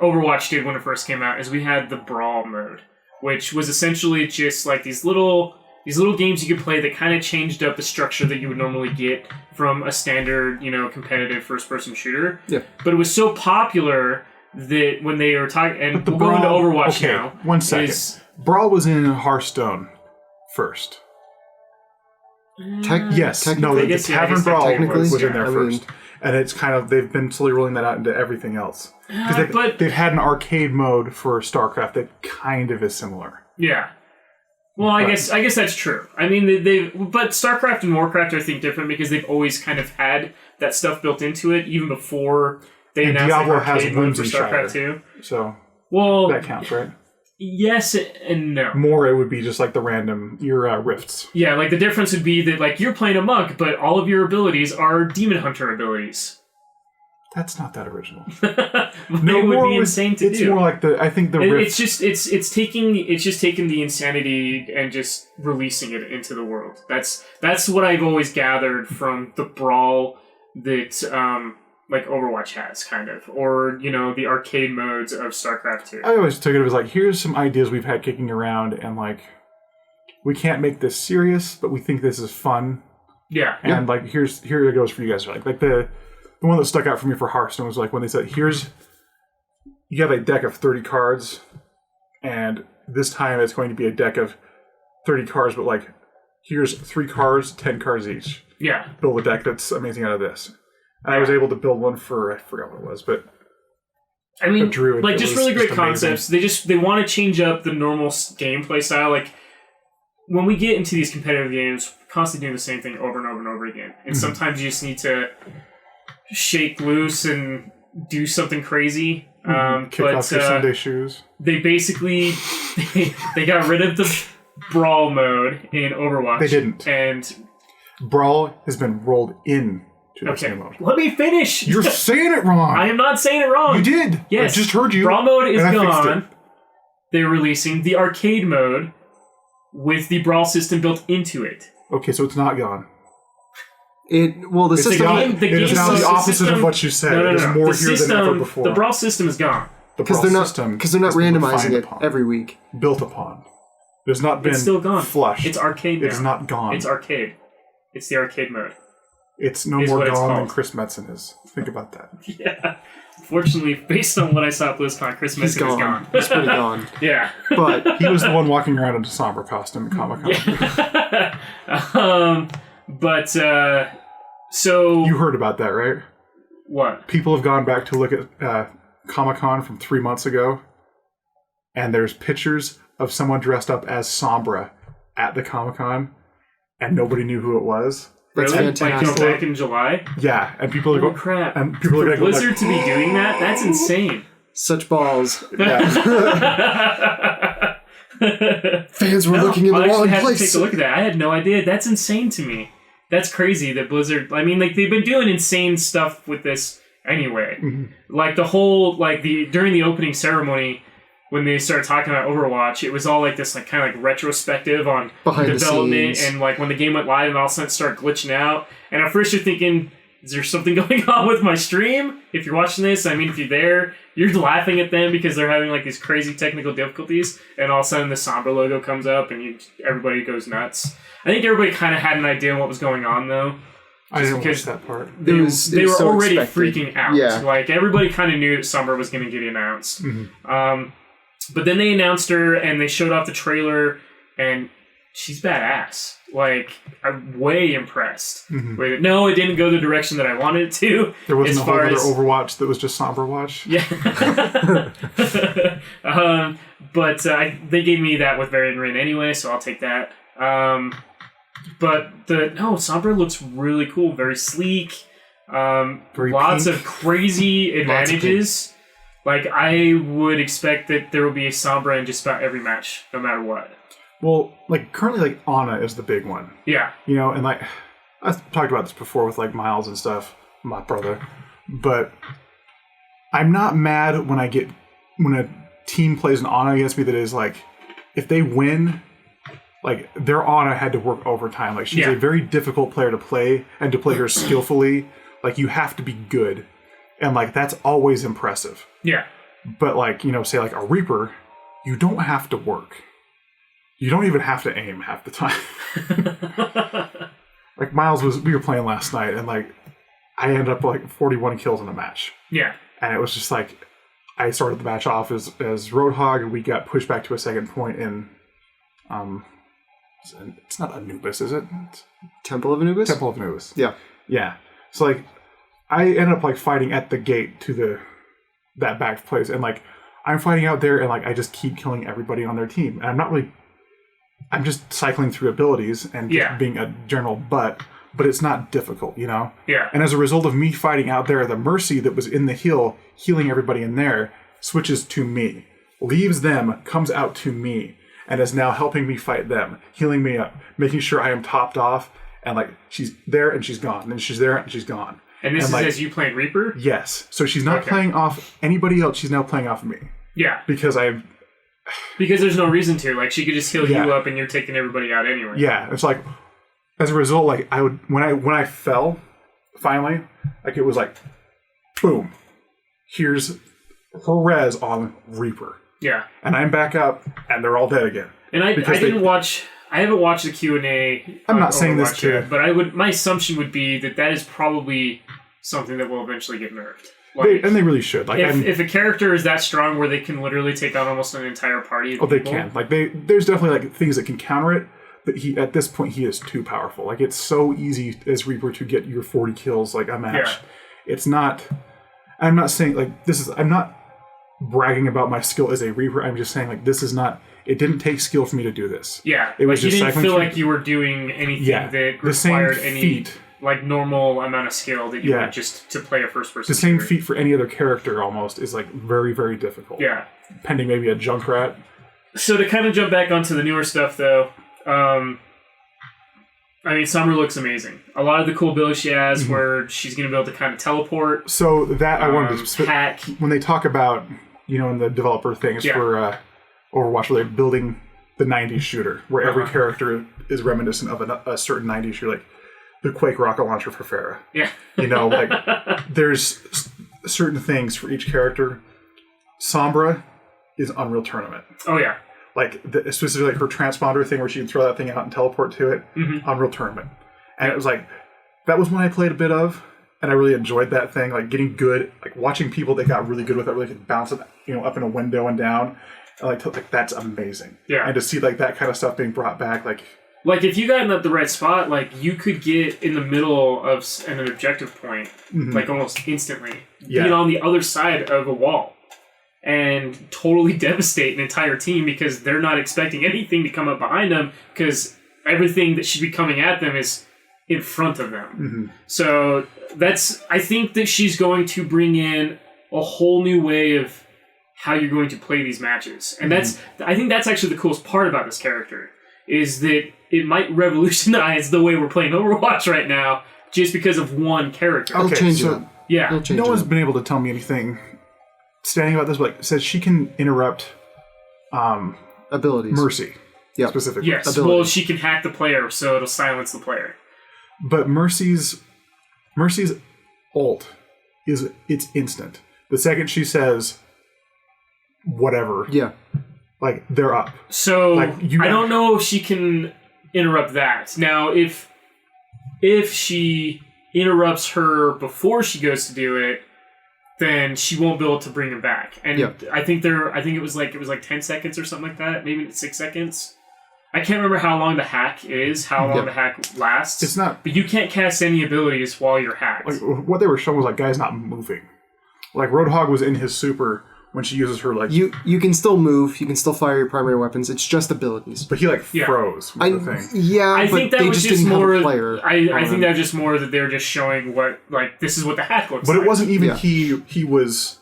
Overwatch did when it first came out is we had the Brawl mode, which was essentially just like these little games you could play that kind of changed up the structure that you would normally get from a standard, competitive first-person shooter. Yeah. But it was so popular that when they were talking, and we'll go into Overwatch okay, now. 1 second. Brawl was in Hearthstone first. Yes, no, I the guess, yeah, I Tavern guess Brawl technically, was in yeah, there I mean- first. And it's kind of, they've been slowly rolling that out into everything else. Because but- they've had an arcade mode for StarCraft that kind of is similar. Yeah. Well, I guess that's true. I mean, but StarCraft and Warcraft are, I think, different because they've always kind of had that stuff built into it, even before they And announced Diablo the has arcade mode for Whimsy StarCraft Shire. 2. So Well, that counts, right? yes and no. More, it would be just like the random, your rifts. Yeah, like the difference would be that like you're playing a monk, but all of your abilities are Demon Hunter abilities. That's not that original. It would be insane to it's do. more like I think the rift. It's taking the insanity and just releasing it into the world. That's what I've always gathered from the Brawl that like Overwatch has, kind of, or the arcade modes of StarCraft 2. I always took it as like, here's some ideas we've had kicking around, and like, we can't make this serious, but we think this is fun, Yeah, and like, here it goes for you guys. Like the one that stuck out for me for Hearthstone was like when they said, you have a deck of 30 cards, and this time it's going to be a deck of 30 cards, but like, here's 3 cards, 10 cards each. yeah. Build a deck that's amazing out of this. And I was able to build one for, I forgot what it was, but I mean, a druid like that just was really great just amazing. concepts. They want to change up the normal gameplay style. Like when we get into these competitive games, we're constantly doing the same thing over and over and over again. And sometimes you just need to shake loose and do something crazy. Kick off your Sunday shoes. They basically they got rid of the Brawl mode in Overwatch. They didn't. And Brawl has been rolled in to this okay, new mode. let me finish. You're saying it wrong. I am not saying it wrong. You did. Yes. I just heard you. Brawl mode is and I fixed gone. it. They're releasing the arcade mode with the Brawl system built into it. Okay, so it's not gone. The It's system. not- game- the it is game now the system- opposite of what you said. No. It is more The here than ever before. The Brawl system is gone. The Because Brawl they're not system because they're not has been randomizing refined it upon, every week. built upon. It has not been It's still gone. flushed. It's arcade now. It is not gone. It's arcade. It's the arcade mode. It's no is more what it's gone than called. Chris Metzen is. Think about that. Yeah. Fortunately, based on what I saw at BlizzCon, Chris He's Metzen is gone. gone. He's pretty gone. Yeah. But He was the one walking around in a somber costume at Comic Con. So You heard about that, right? what? People have gone back to look at Comic Con from 3 months ago, and there's pictures of someone dressed up as Sombra at the Comic Con, and nobody knew who it was. That's Really? fantastic. Like back in July? Yeah, and people are Holy going. crap. And people are For going to go Blizzard like, to be doing that? That's insane. Such balls. Yeah. Fans were looking in the I'll wrong actually have to place. take a look at that. I had no idea. That's insane to me. That's crazy that Blizzard... I mean, like, they've been doing insane stuff with this anyway. Mm-hmm. Like, the whole... Like, during the opening ceremony, when they started talking about Overwatch, it was all, like, this, like, kind of, like, retrospective on Behind the development. scenes. And, like, when the game went live and all of a sudden it started glitching out. And at first you're thinking... Is there something going on with my stream? If you're watching this, I mean, if you're there, you're laughing at them because they're having like these crazy technical difficulties, and all of a sudden the Sombra logo comes up and everybody goes nuts. I think everybody kind of had an idea of what was going on, though. I didn't watch that part. They were so already expected. freaking out. Yeah. Like, everybody kind of knew that Sombra was going to get announced. Mm-hmm. But then they announced her, and they showed off the trailer, and she's badass. Like, I'm way impressed with it. No, it didn't go the direction that I wanted it to. There wasn't as a whole far other as, Overwatch that was just Sombra Watch. Yeah. But they gave me that with Varian Rin anyway, so I'll take that. But Sombra looks really cool, very sleek. Very lots pink. of crazy advantages. Like, I would expect that there will be a Sombra in just about every match, no matter what. Well, like, currently, like, Ana is the big one. Yeah. You know, and, like, I've talked about this before with, like, Miles and stuff, my brother. But I'm not mad when a team plays an Ana against me that is, like, if they win, like, their Ana had to work overtime. Like, she's a very difficult player to play, and to play her skillfully, like, you have to be good. And, like, that's always impressive. Yeah. But, like, you know, say, like, a Reaper, you don't have to work. You don't even have to aim half the time. Like, we were playing last night, and, like, I ended up, like, 41 kills in a match. Yeah. And it was just, like, I started the match off as Roadhog, and we got pushed back to a second point in, it's not Anubis, is it? It's Temple of Anubis? Temple of Anubis. Yeah. Yeah. So, like, I ended up, like, fighting at the gate to that back place, and, like, I'm fighting out there, and, like, I just keep killing everybody on their team. And I'm just cycling through abilities and just being a general butt, but it's not difficult, you know? Yeah. And as a result of me fighting out there, the Mercy that was in the hill, healing everybody in there, switches to me, leaves them, comes out to me, and is now helping me fight them, healing me up, making sure I am topped off, and, like, she's there and she's gone, and she's there and she's gone. And this is like, as you playing Reaper? Yes. So she's not playing off anybody else, she's now playing off me. Yeah. Because there's no reason to. Like, she could just heal you up and you're taking everybody out anyway. Yeah. It's like, as a result, like, I would, when I fell, finally, like, it was like, boom, here's her res on Reaper. Yeah. And I'm back up, and they're all dead again. And I haven't watched the Q&A. I'm not saying this too. But my assumption would be that is probably something that will eventually get nerfed. Like, They really should. Like, if a character is that strong where they can literally take out almost an entire party of they people, can. Like, there's definitely, like, things that can counter it, but at this point, he is too powerful. Like, it's so easy as Reaper to get your 40 kills, like, a match. Yeah. It's not... I'm not saying, like, I'm not bragging about my skill as a Reaper. I'm just saying, like, this is not... It didn't take skill for me to do this. Yeah. It was you just didn't cycling feel through- like you were doing anything that the same required any... feat. Like, normal amount of skill that you would just to play a first-person The same shooter. feat for any other character, almost, is, like, very, very difficult. Yeah. Pending maybe a Junkrat. So to kind of jump back onto the newer stuff, though, I mean, Summer looks amazing. A lot of the cool abilities she has, where she's going to be able to kind of teleport. So that I wanted to... Hack. When they talk about, you know, in the developer things for Overwatch, where they're building the 90s shooter, where every character is reminiscent of a certain 90s shooter, like the Quake rocket launcher for Pharah. Yeah. You know, like, there's certain things for each character. Sombra is Unreal Tournament. Oh, yeah. Like, specifically like her transponder thing where she can throw that thing out and teleport to it. Unreal Tournament. And it was like, that was one I played a bit of, and I really enjoyed that thing, like, getting good, like, watching people that got really good with it, really could bounce it, you know, up in a window and down. And, like, that's amazing. Yeah. And to see, like, that kind of stuff being brought back, like... Like, if you got in the right spot, like, you could get in the middle of an objective point, like, almost instantly. Being on the other side of a wall. And totally devastate an entire team because they're not expecting anything to come up behind them because everything that should be coming at them is in front of them. So I think that she's going to bring in a whole new way of how you're going to play these matches. And I think that's actually the coolest part about this character, is that it might revolutionize the way we're playing Overwatch right now just because of one character. It'll change that. Yeah. It'll change No one's that. been able to tell me anything standing about this, but like, it says she can interrupt Abilities. Mercy Yeah. specifically. Yes. Ability. Well, she can hack the player, so it'll silence the player. But Mercy's ult it's instant. The second she says whatever, Yeah. like they're up. So Like, I don't know if she can interrupt that. Now, if she interrupts her before she goes to do it, then she won't be able to bring him back. And Yeah. I think it was like 10 seconds or something like that, maybe 6 seconds. I can't remember how long the hack is, how long the hack lasts. It's not. But you can't cast any abilities while you're hacked. Like what they were showing was like guys not moving. Like Roadhog was in his super when she uses her like. You can still move. You can still fire your primary weapons. It's just abilities. But he like froze. Was I the thing. yeah, I but think that they was just just didn't more. have a player. I think that was just more that they're just showing what, like, this is what the hack looks But like. it wasn't even Yeah. he was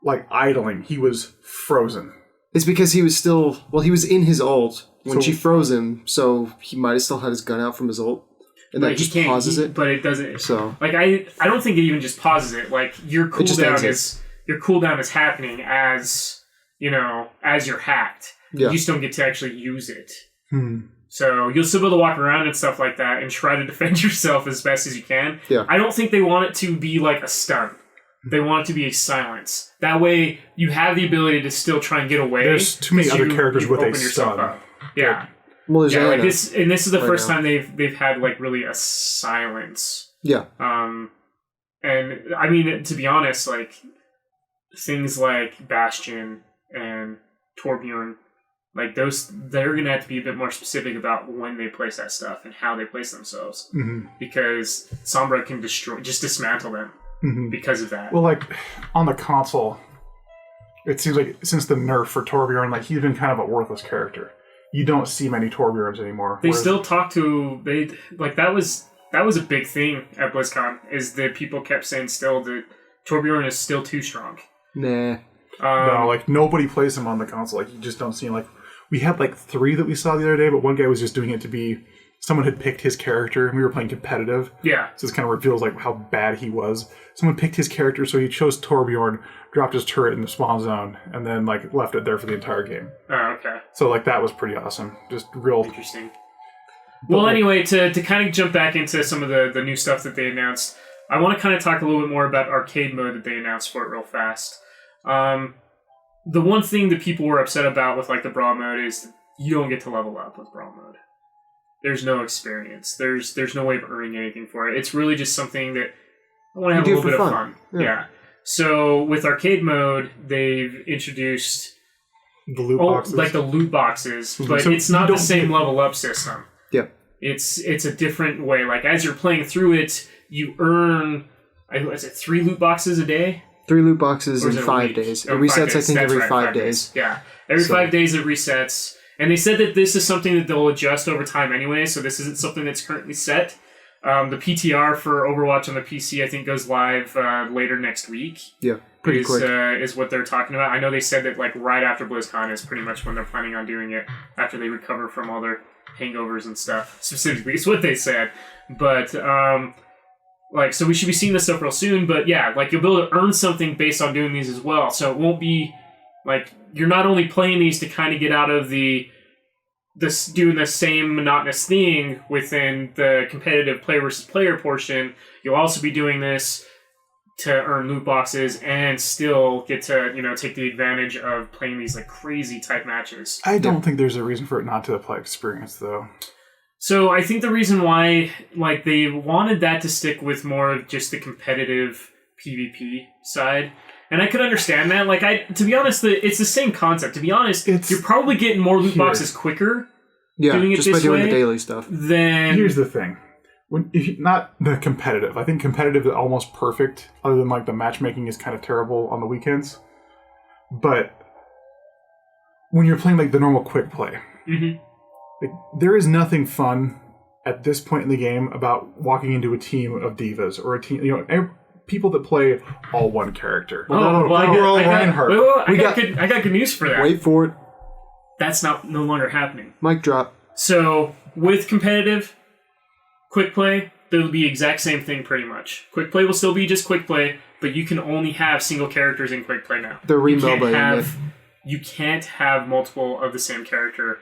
like idling. He was frozen. It's because he was still he was in his ult when So- she froze him, so he might have still had his gun out from his ult, and Like, that he just can't- pauses it. But it doesn't. So Like, I don't think it even just pauses it. Like, your just ends cooldown is happening as you're hacked. Yeah. You just don't get to actually use it. Hmm. So you'll still be able to walk around and stuff like that and try to defend yourself as best as you can. Yeah. I don't think they want it to be like a stun. They want it to be a silence. That way, you have the ability to still try and get away. There's too many 'cause other characters you with a open yourself stun. up. Yeah. there's Yeah, like Ana. this, and this is the right first now. time they've had like really a silence. Yeah, And I mean, to be honest, like things like Bastion and Torbjorn, like those, they're gonna have to be a bit more specific about when they place that stuff and how they place themselves, because Sombra can dismantle them because of that. Well, like on the console, it seems like since the nerf for Torbjorn, like he's been kind of a worthless character. You don't see many Torbjorns anymore. They still talk to that was a big thing at BlizzCon, is that people kept saying still that Torbjorn is still too strong. nah. No, like nobody plays him on the console. Like you just don't see him. Like we had like 3 that we saw the other day, but one guy was just doing it to be. Someone had picked his character, and we were playing competitive. Yeah. So this kind of reveals like how bad he was. Someone picked his character, so he chose Torbjorn, dropped his turret in the spawn zone, and then like left it there for the entire game. Oh, okay. So like that was pretty awesome. Just real. Interesting. Well, anyway, to kind of jump back into some of the new stuff that they announced, I want to kind of talk a little bit more about arcade mode that they announced for it real fast. The one thing that people were upset about with like the Brawl mode is you don't get to level up with Brawl mode. There's no experience. There's no way of earning anything for it. It's really just something that I want to have a You do little it bit for of fun. fun. Yeah. So with arcade mode, they've introduced The loot boxes. like the loot boxes, but So it's you not the don't same get- level up system. Yeah. It's a different way. Like as you're playing through it, you earn, is it 3 loot boxes a day? 3 loot boxes Or in is it a 5 week? days. It Oh, 5 resets, I days. think, That's every right, 5 days. Yeah. Every So- 5 days it resets. And they said that this is something that they'll adjust over time anyway, so this isn't something that's currently set. The PTR for Overwatch on the PC, I think, goes live later next week. Yeah, pretty is, quick. Is what they're talking about. I know they said that like right after BlizzCon is pretty much when they're planning on doing it, after they recover from all their hangovers and stuff. Specifically, is what they said. But so we should be seeing this stuff real soon. But yeah, like you'll be able to earn something based on doing these as well. So it won't be like you're not only playing these to kind of get out of this doing the same monotonous thing within the competitive player versus player portion. You'll also be doing this to earn loot boxes and still get to take the advantage of playing these like crazy type matches. I don't think there's a reason for it not to apply experience though. So I think the reason why like they wanted that to stick with more of just the competitive PvP side. And I could understand that. Like to be honest, it's the same concept. To be honest, you're probably getting more loot boxes quicker doing it just by this doing way the daily stuff. than Here's the thing. Not the competitive. I think competitive is almost perfect, other than like the matchmaking is kind of terrible on the weekends. But when you're playing like the normal quick play, like, there is nothing fun at this point in the game about walking into a team of divas or a team. people that play all one character. We're all Reinhardt. I got good news for that. Wait for it. That's no longer happening. Mic drop. So with competitive, quick play, it'll be the exact same thing pretty much. Quick play will still be just quick play, but you can only have single characters in quick play now. They're remobaing it. You can't have multiple of the same character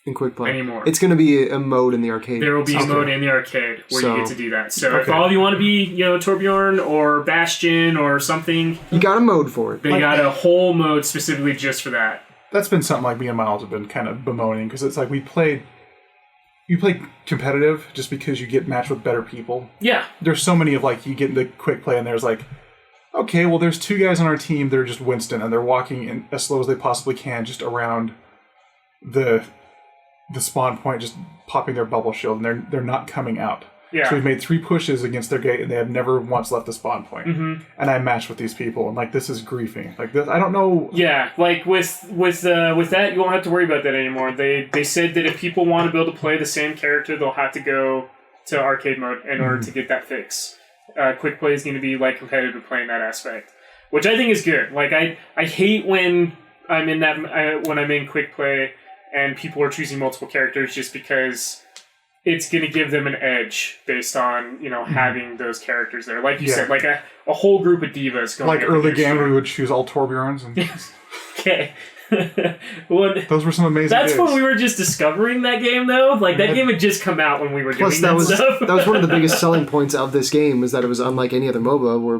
in quick play anymore. It's going to be a mode in the arcade. There will be a mode in the arcade where you get to do that. So if all of you want to be, Torbjorn or Bastion or something, you got a mode for it. They got a whole mode specifically just for that. That's been something like me and Miles have been kind of bemoaning, because it's like you play competitive just because you get matched with better people. Yeah. There's so many of you get into quick play and there's okay, well, there's 2 guys on our team that are just Winston, and they're walking in as slow as they possibly can just around the spawn point, just popping their bubble shield, and they're not coming out. Yeah. So we've made 3 pushes against their gate, and they have never once left the spawn point. Mm-hmm. And I matched with these people, and this is griefing. This, I don't know. Yeah, with that, you won't have to worry about that anymore. They said that if people want to be able to play the same character, they'll have to go to arcade mode in order to get that fix. Quick play is going to be competitive play in that aspect, which I think is good. I hate when I'm in when I'm in quick play and people are choosing multiple characters just because it's going to give them an edge based on having those characters there. Like you said, a whole group of divas going. Early game, we would choose all Torbjorns. And okay. Those were some amazing That's days. when we were just discovering that game, though. That game had just come out when we were doing that stuff. That was one of the biggest selling points of this game, was that it was unlike any other MOBA where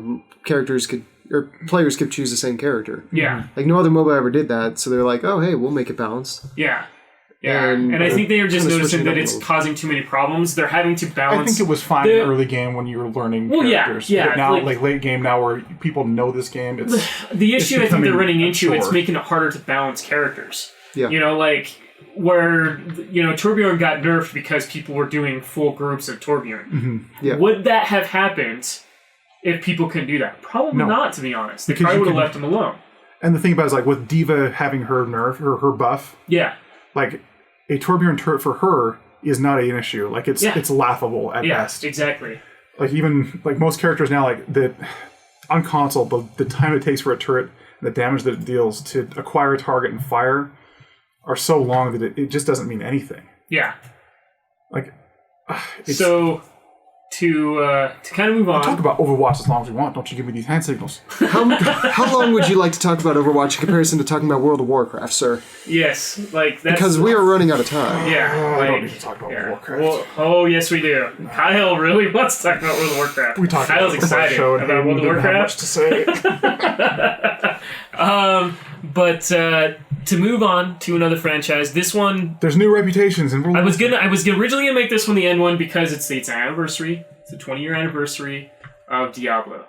players could choose the same character. Yeah. No other MOBA ever did that, so they're like, oh, hey, we'll make it balanced. Yeah. Yeah, and I think they were just noticing that it's causing too many problems. They're having to balance. I think it was fine in early game when you were learning characters. Yeah. But now, late game now, where people know this game, it's the issue I think they're running into. It's making it harder to balance characters. Yeah. Where Torbjorn got nerfed because people were doing full groups of Torbjorn. Mm-hmm. Yeah. Would that have happened if people couldn't do that? Probably not. To be honest, they probably would have left him alone. And the thing about it is, with Diva having her nerf or her buff. Yeah. A Torbjorn turret for her is not an issue. It's laughable at best. Exactly. Even most characters now, that on console, the time it takes for a turret and the damage that it deals to acquire a target and fire are so long that it just doesn't mean anything. Yeah. So to kind of move on. We'll talk about Overwatch as long as we want. Don't you give me these hand signals. How long would you like to talk about Overwatch in comparison to talking about World of Warcraft, sir? Yes, that's... Because we are running out of time. Yeah. I don't need to talk about World of Warcraft. Well, oh, yes, we do. Kyle really wants to talk about World of Warcraft. We talked Kyle's excited about World of Warcraft. Much to say. But to move on to another franchise, this one... There's new reputations in World of Warcraft. I was originally going to make this one the end one because it's an anniversary. It's the 20-year anniversary of Diablo.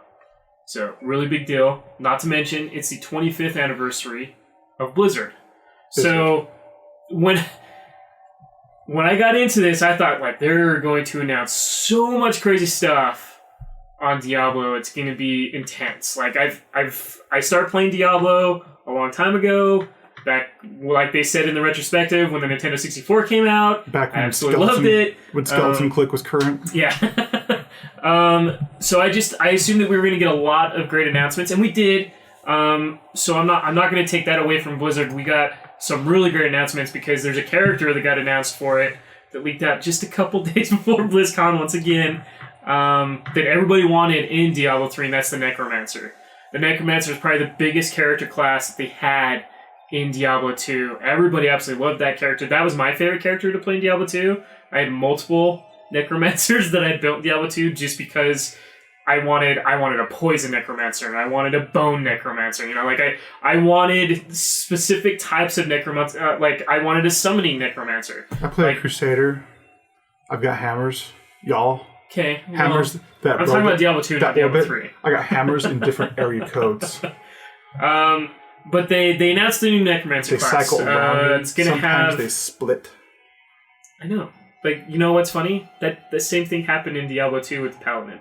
So, really big deal. Not to mention, it's the 25th anniversary of Blizzard. So, when I got into this, I thought, they're going to announce so much crazy stuff on Diablo. It's going to be intense. I started playing Diablo a long time ago. Back, they said in the retrospective, when the Nintendo 64 came out, back when I absolutely loved it. When Skeleton Click was current. Yeah. So I assumed that we were going to get a lot of great announcements, and we did. So I'm not going to take that away from Blizzard. We got some really great announcements because there's a character that got announced for it that leaked out just a couple days before BlizzCon once again, that everybody wanted in Diablo 3, and that's the Necromancer. The Necromancer is probably the biggest character class that they had in Diablo 2. Everybody absolutely loved that character. That was my favorite character to play in Diablo 2. I had multiple Necromancers that I built in Diablo 2 just because I wanted a poison Necromancer and I wanted a bone Necromancer. I wanted specific types of Necromancer. I wanted a summoning Necromancer. I play a Crusader. I've got hammers. Y'all. Okay. Hammers. I'm talking about Diablo 2, not Diablo 3. I got hammers in different area codes. But they announced the new Necromancer class. They cycle around. It's gonna Sometimes they split. I know. You know what's funny? That the same thing happened in Diablo 2 with the Paladin.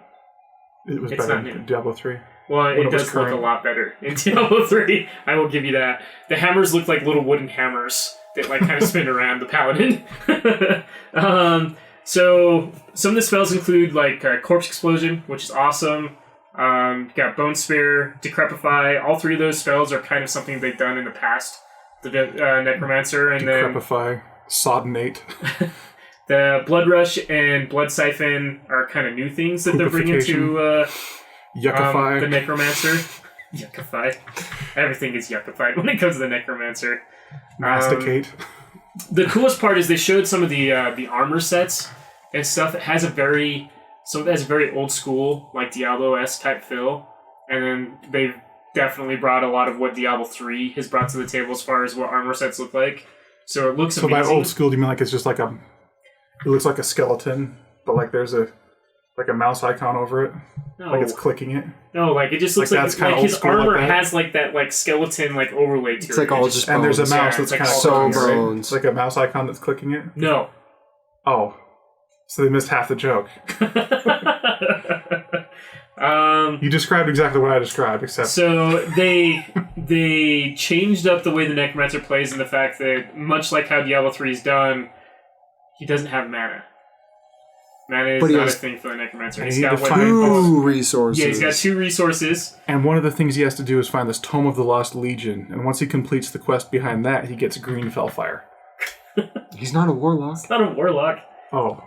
It was better in Diablo 3. Well, it does look a lot better in Diablo 3. I will give you that. The hammers look like little wooden hammers that kind of spin around the Paladin. So some of the spells include Corpse Explosion, which is awesome. Got Bone Spear, Decrepify. All three of those spells are kind of something they've done in the past. The Necromancer, and Decrepify, Soddenate. The Blood Rush and Blood Siphon are kind of new things that they're bringing to Yuckify. the Necromancer. Yuckify. Everything is yuckified when it comes to the Necromancer. Masticate. The coolest part is they showed some of the armor sets and stuff. It has a very old school, like Diablo-esque type feel. And then they've definitely brought a lot of what Diablo 3 has brought to the table as far as what armor sets look like. So it looks amazing. So by old school, do you mean like it's just like it looks like a skeleton, but like there's a mouse icon over it? No. Like it's clicking it? No, like it just looks that's like kinda his old school armor like that? has like that like skeleton like overlay to it. It's like all just And there's a bones. mouse Yeah, that's it's like kind of all So clicking it, right? bones. It's like a mouse icon that's clicking it? No. Oh. So they missed half the joke. You described exactly what I described, except... So they changed up the way the Necromancer plays, and the fact that, much like how Diablo 3 is done, he doesn't have mana. Mana is But he not a has- thing for the Necromancer. And He's he got defined- Two resources. Yeah, he's got 2 resources. And one of the things he has to do is find this Tome of the Lost Legion, and once he completes the quest behind that, he gets green Fellfire. He's not a warlock. It's not a warlock. Oh.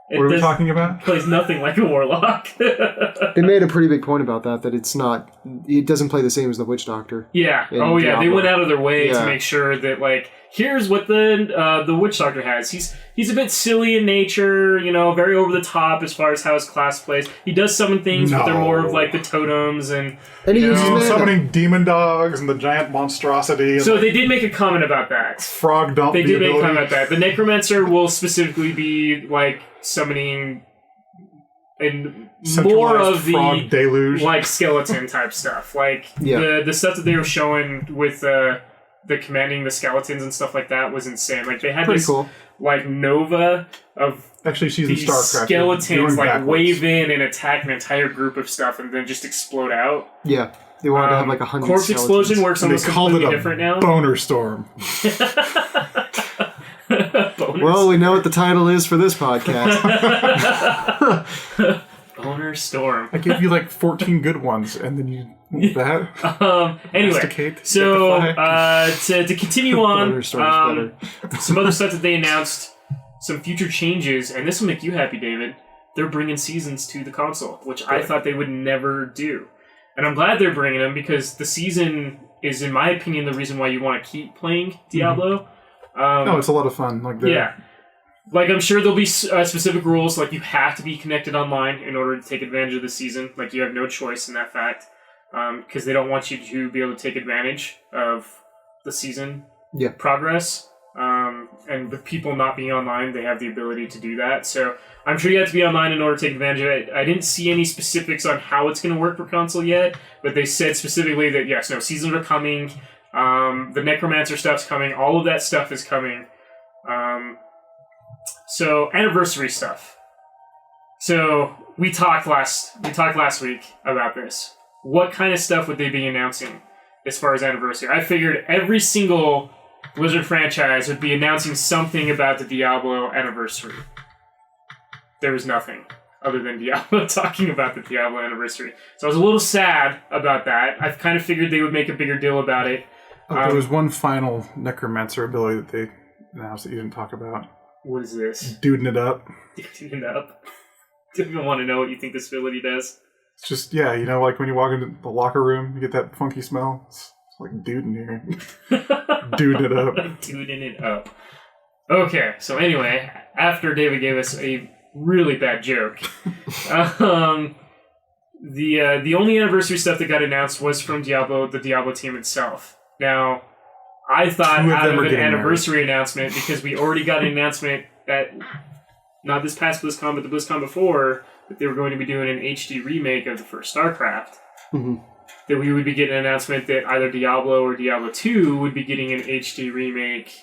It What are we talking about? plays nothing like a warlock. They made a pretty big point about that it's not... It doesn't play the same as the Witch Doctor. Yeah. In Oh, yeah. They Diablo. went out of their way to Yeah. make sure that, like, here's what the Witch Doctor has. He's a bit silly in nature, very over the top as far as how his class plays. He does summon things, but they're more of, like, the totems and... And he uses know, mana. Summoning demon dogs and the giant monstrosity. And So they did make a comment about that. frog dump. They the did make a ability. comment about that. The Necromancer will specifically be, like, summoning... and more Centralized of the frog deluge. like skeleton type stuff, like Yeah. the stuff that they were showing with the commanding the skeletons and stuff like that was insane. Like they had Pretty this cool. like nova of Actually, she's in these StarCraft. skeletons Doing like backwards. wave in and attack an entire group of stuff and then just explode out. Yeah. They wanted to have like 100 Corpse skeletons. explosion works And they almost called it completely a different now. boner storm. Boners. Well, we know what the title is for this podcast. Boner storm. I gave you like 14 good ones, and then you that. Anyway, Masticate, so Yuckify. to continue on, Boner storm's better. some other stuff that they announced, some future changes, and this will make you happy, David. They're bringing seasons to the console, which I thought they would never do. And I'm glad they're bringing them because the season is, in my opinion, the reason why you want to keep playing Diablo. No, it's a lot of fun. Like Yeah. Like, I'm sure there'll be specific rules, like you have to be connected online in order to take advantage of the season. Like, you have no choice in that fact. Because they don't want you to be able to take advantage of the season progress. And with people not being online, they have the ability to do that. So I'm sure you have to be online in order to take advantage of it. I didn't see any specifics on how it's going to work for console yet, but they said specifically that, yes, no, seasons are coming. The Necromancer stuff's coming. All of that stuff is coming. So anniversary stuff. So we talked last week about this. What kind of stuff would they be announcing as far as anniversary? I figured every single Blizzard franchise would be announcing something about the Diablo anniversary. There was nothing other than Diablo talking about the Diablo anniversary. So I was a little sad about that. I kind of figured they would make a bigger deal about it. there was one final Necromancer ability that they announced that you didn't talk about. What is this? Duding it up. Duding it up. Don't even want to know what you think this ability does. It's just, like when you walk into the locker room, you get that funky smell. It's like dude in here. Duding it up. Duding it up. Okay, so anyway, after David gave us a really bad joke, the only anniversary stuff that got announced was from the Diablo team itself. Now, I thought Two of out them of are an getting anniversary announcement, because we already got an announcement that, not this past BlizzCon, but the BlizzCon before, that they were going to be doing an HD remake of the first StarCraft. Mm-hmm. That we would be getting an announcement that either Diablo or Diablo 2 would be getting an HD remake.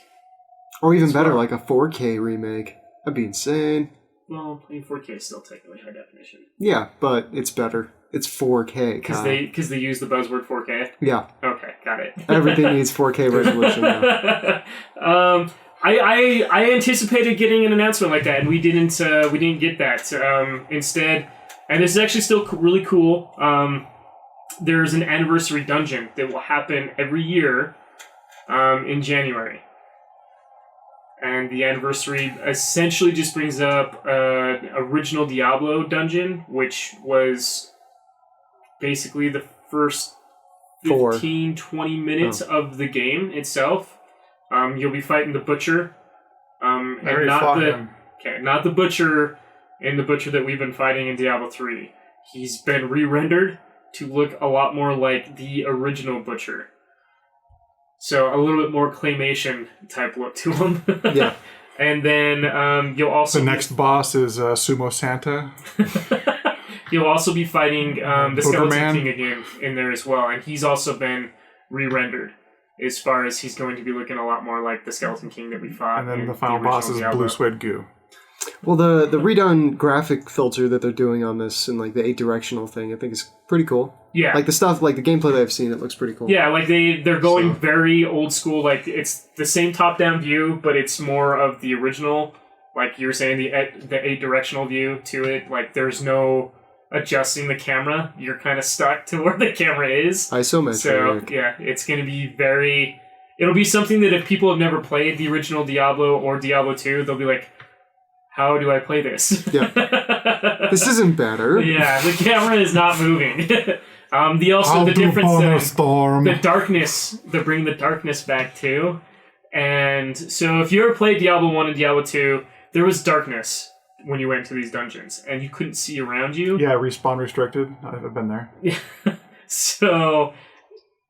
Or even better, like a 4K remake. That'd be insane. Well, playing 4K is still technically high definition. Yeah, but it's better. It's 4K, Kyle. Because they use the buzzword 4K? Yeah. Okay, got it. Everything needs 4K resolution now. I anticipated getting an announcement like that, and we didn't get that. Instead, And this is actually still really cool. There's an anniversary dungeon that will happen every year in January. And the anniversary essentially just brings up original Diablo dungeon, which was basically the first 15, 20 minutes of the game itself. You'll be fighting the Butcher. And not the Butcher and the Butcher that we've been fighting in Diablo 3. He's been re-rendered to look a lot more like the original Butcher. So a little bit more claymation type look to him. Yeah. And then you'll also... The next boss is Sumo Santa. You'll also be fighting the Skeleton Man. King again in there as well. And he's also been re-rendered as far as he's going to be looking a lot more like the Skeleton King that we fought. And then in the final boss is Diablo. Blue Suede Goo. Well, the redone graphic filter that they're doing on this and like the 8-directional thing, I think is pretty cool. Yeah. Like the stuff, like the gameplay that I've seen, it looks pretty cool. Yeah, like they're going very old school. Like it's the same top-down view, but it's more of the original. Like you were saying, the 8-directional view to it. Like there's no adjusting the camera. You're kind of stuck to where the camera is. Isometric. So yeah, it's going to be very... It'll be something that if people have never played the original Diablo or Diablo 2, they'll be like, how do I play this? Yeah. This isn't better. Yeah, the camera is not moving. The difference, the darkness, they're bringing the darkness back too. And so if you ever played Diablo 1 and Diablo 2, there was darkness when you went to these dungeons, and you couldn't see around you. Yeah, respawn restricted. I've been there. Yeah. So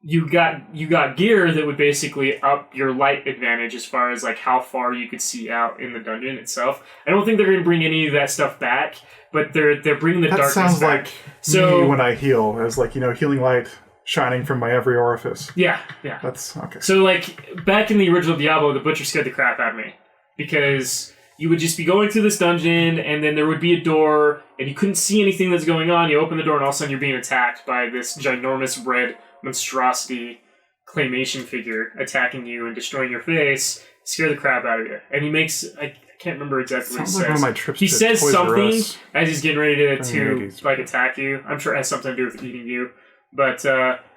you got gear that would basically up your light advantage as far as like how far you could see out in the dungeon itself. I don't think they're going to bring any of that stuff back, but they're bringing the darkness back. That sounds like me when I heal, as like, healing light shining from my every orifice. Yeah. That's okay. So like back in the original Diablo, the Butcher scared the crap out of me because you would just be going through this dungeon and then there would be a door and you couldn't see anything that's going on. You open the door and all of a sudden you're being attacked by this ginormous red monstrosity claymation figure attacking you and destroying your face, scare the crap out of you. And he makes, I can't remember exactly what he says. Like one of my trips he to says Toys R something Us as he's getting ready to 80s. like attack you. I'm sure it has something to do with eating you. But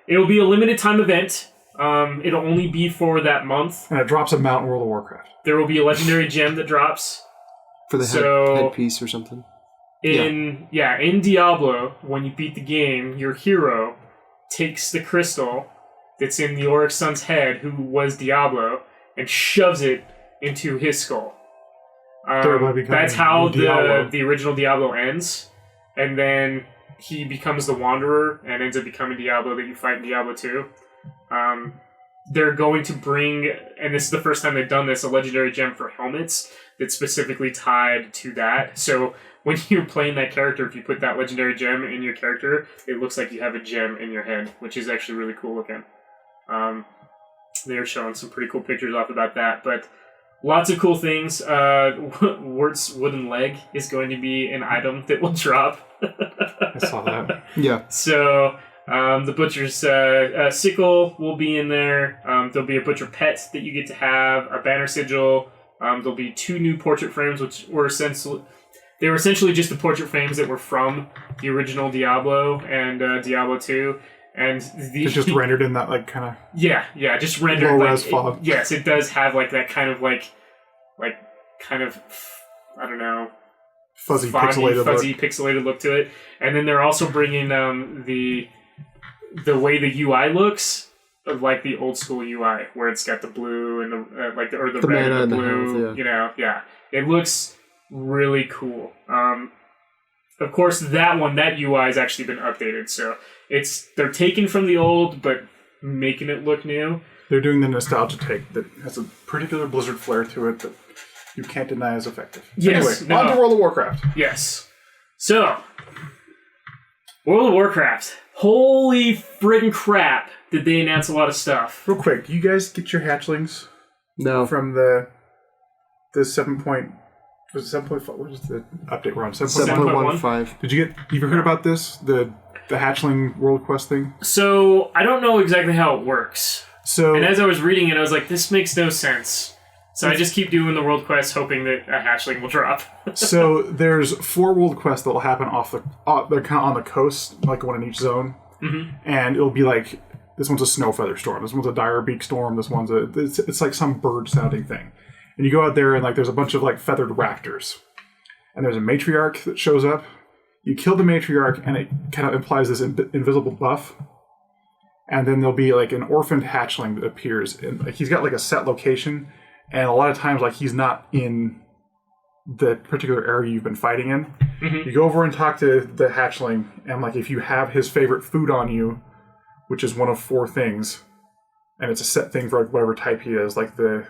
it'll be a limited time event. It'll only be for that month. And it drops a mount in World of Warcraft. There will be a legendary gem that drops. For the headpiece or something. In Diablo, when you beat the game, your hero takes the crystal that's in the Oryx Sun's head, who was Diablo, and shoves it into his skull. That's how the original Diablo ends. And then he becomes the Wanderer and ends up becoming Diablo that you fight in Diablo 2. They're going to bring, and this is the first time they've done this, a legendary gem for helmets that's specifically tied to that. So when you're playing that character, if you put that legendary gem in your character, it looks like you have a gem in your head, which is actually really cool looking. They're showing some pretty cool pictures off about that, but lots of cool things. Wirt's wooden leg is going to be an item that will drop. I saw that. Yeah. So the Butcher's sickle will be in there. There'll be a Butcher pet that you get to have, a banner sigil. There'll be 2 new portrait frames, which were essentially just the portrait frames that were from the original Diablo and Diablo 2. And it's just rendered in that like kind of just rendered low like res fog. Yes, it does have like that kind of like kind of I don't know, fuzzy pixelated look to it. And then they're also bringing the way the UI looks of like the old school UI where it's got the blue and the the red and the blue, it looks really cool. Of course, that UI has actually been updated, so they're taking from the old but making it look new. They're doing the nostalgia take that has a particular Blizzard flair to it that you can't deny is effective. Yes, anyway, on to World of Warcraft. Yes. So, World of Warcraft. Holy friggin' crap! Did they announce a lot of stuff? Real quick, do you guys get your hatchlings? No. From the 7 point... Was it 7.5? What is the update we're on? 7.15. Did you ever heard about this? The hatchling world quest thing? So, I don't know exactly how it works. So, and as I was reading it, I was like, this makes no sense. So I just keep doing the world quest, hoping that a hatchling will drop. So there's 4 world quests that will happen they're kind of on the coast, like one in each zone, and it'll be like this one's a snow feather storm, this one's a dire beak storm, this one's it's like some bird sounding thing, and you go out there and like there's a bunch of like feathered raptors, and there's a matriarch that shows up. You kill the matriarch, and it kind of implies this invisible buff. And then there'll be like an orphaned hatchling that appears, and like he's got like a set location, and a lot of times like he's not in the particular area you've been fighting in. You go over and talk to the hatchling, and like if you have his favorite food on you, which is one of 4 things, and it's a set thing for like whatever type he is. Like the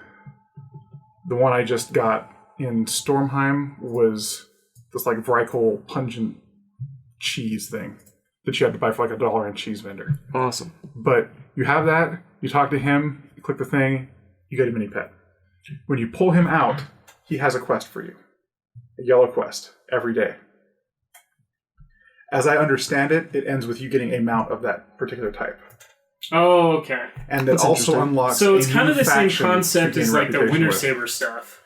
one I just got in Stormheim was this like Vrykul pungent cheese thing that you had to buy for like $1 in cheese vendor. Awesome. But you have that, you talk to him, you click the thing, you get a mini pet. When you pull him out, he has a quest for you. A yellow quest every day. As I understand it, it ends with you getting a mount of that particular type. Oh, okay. And that also unlocks So it's a kind new of the same faction concept to gain as like the reputation Winter with. Saber stuff.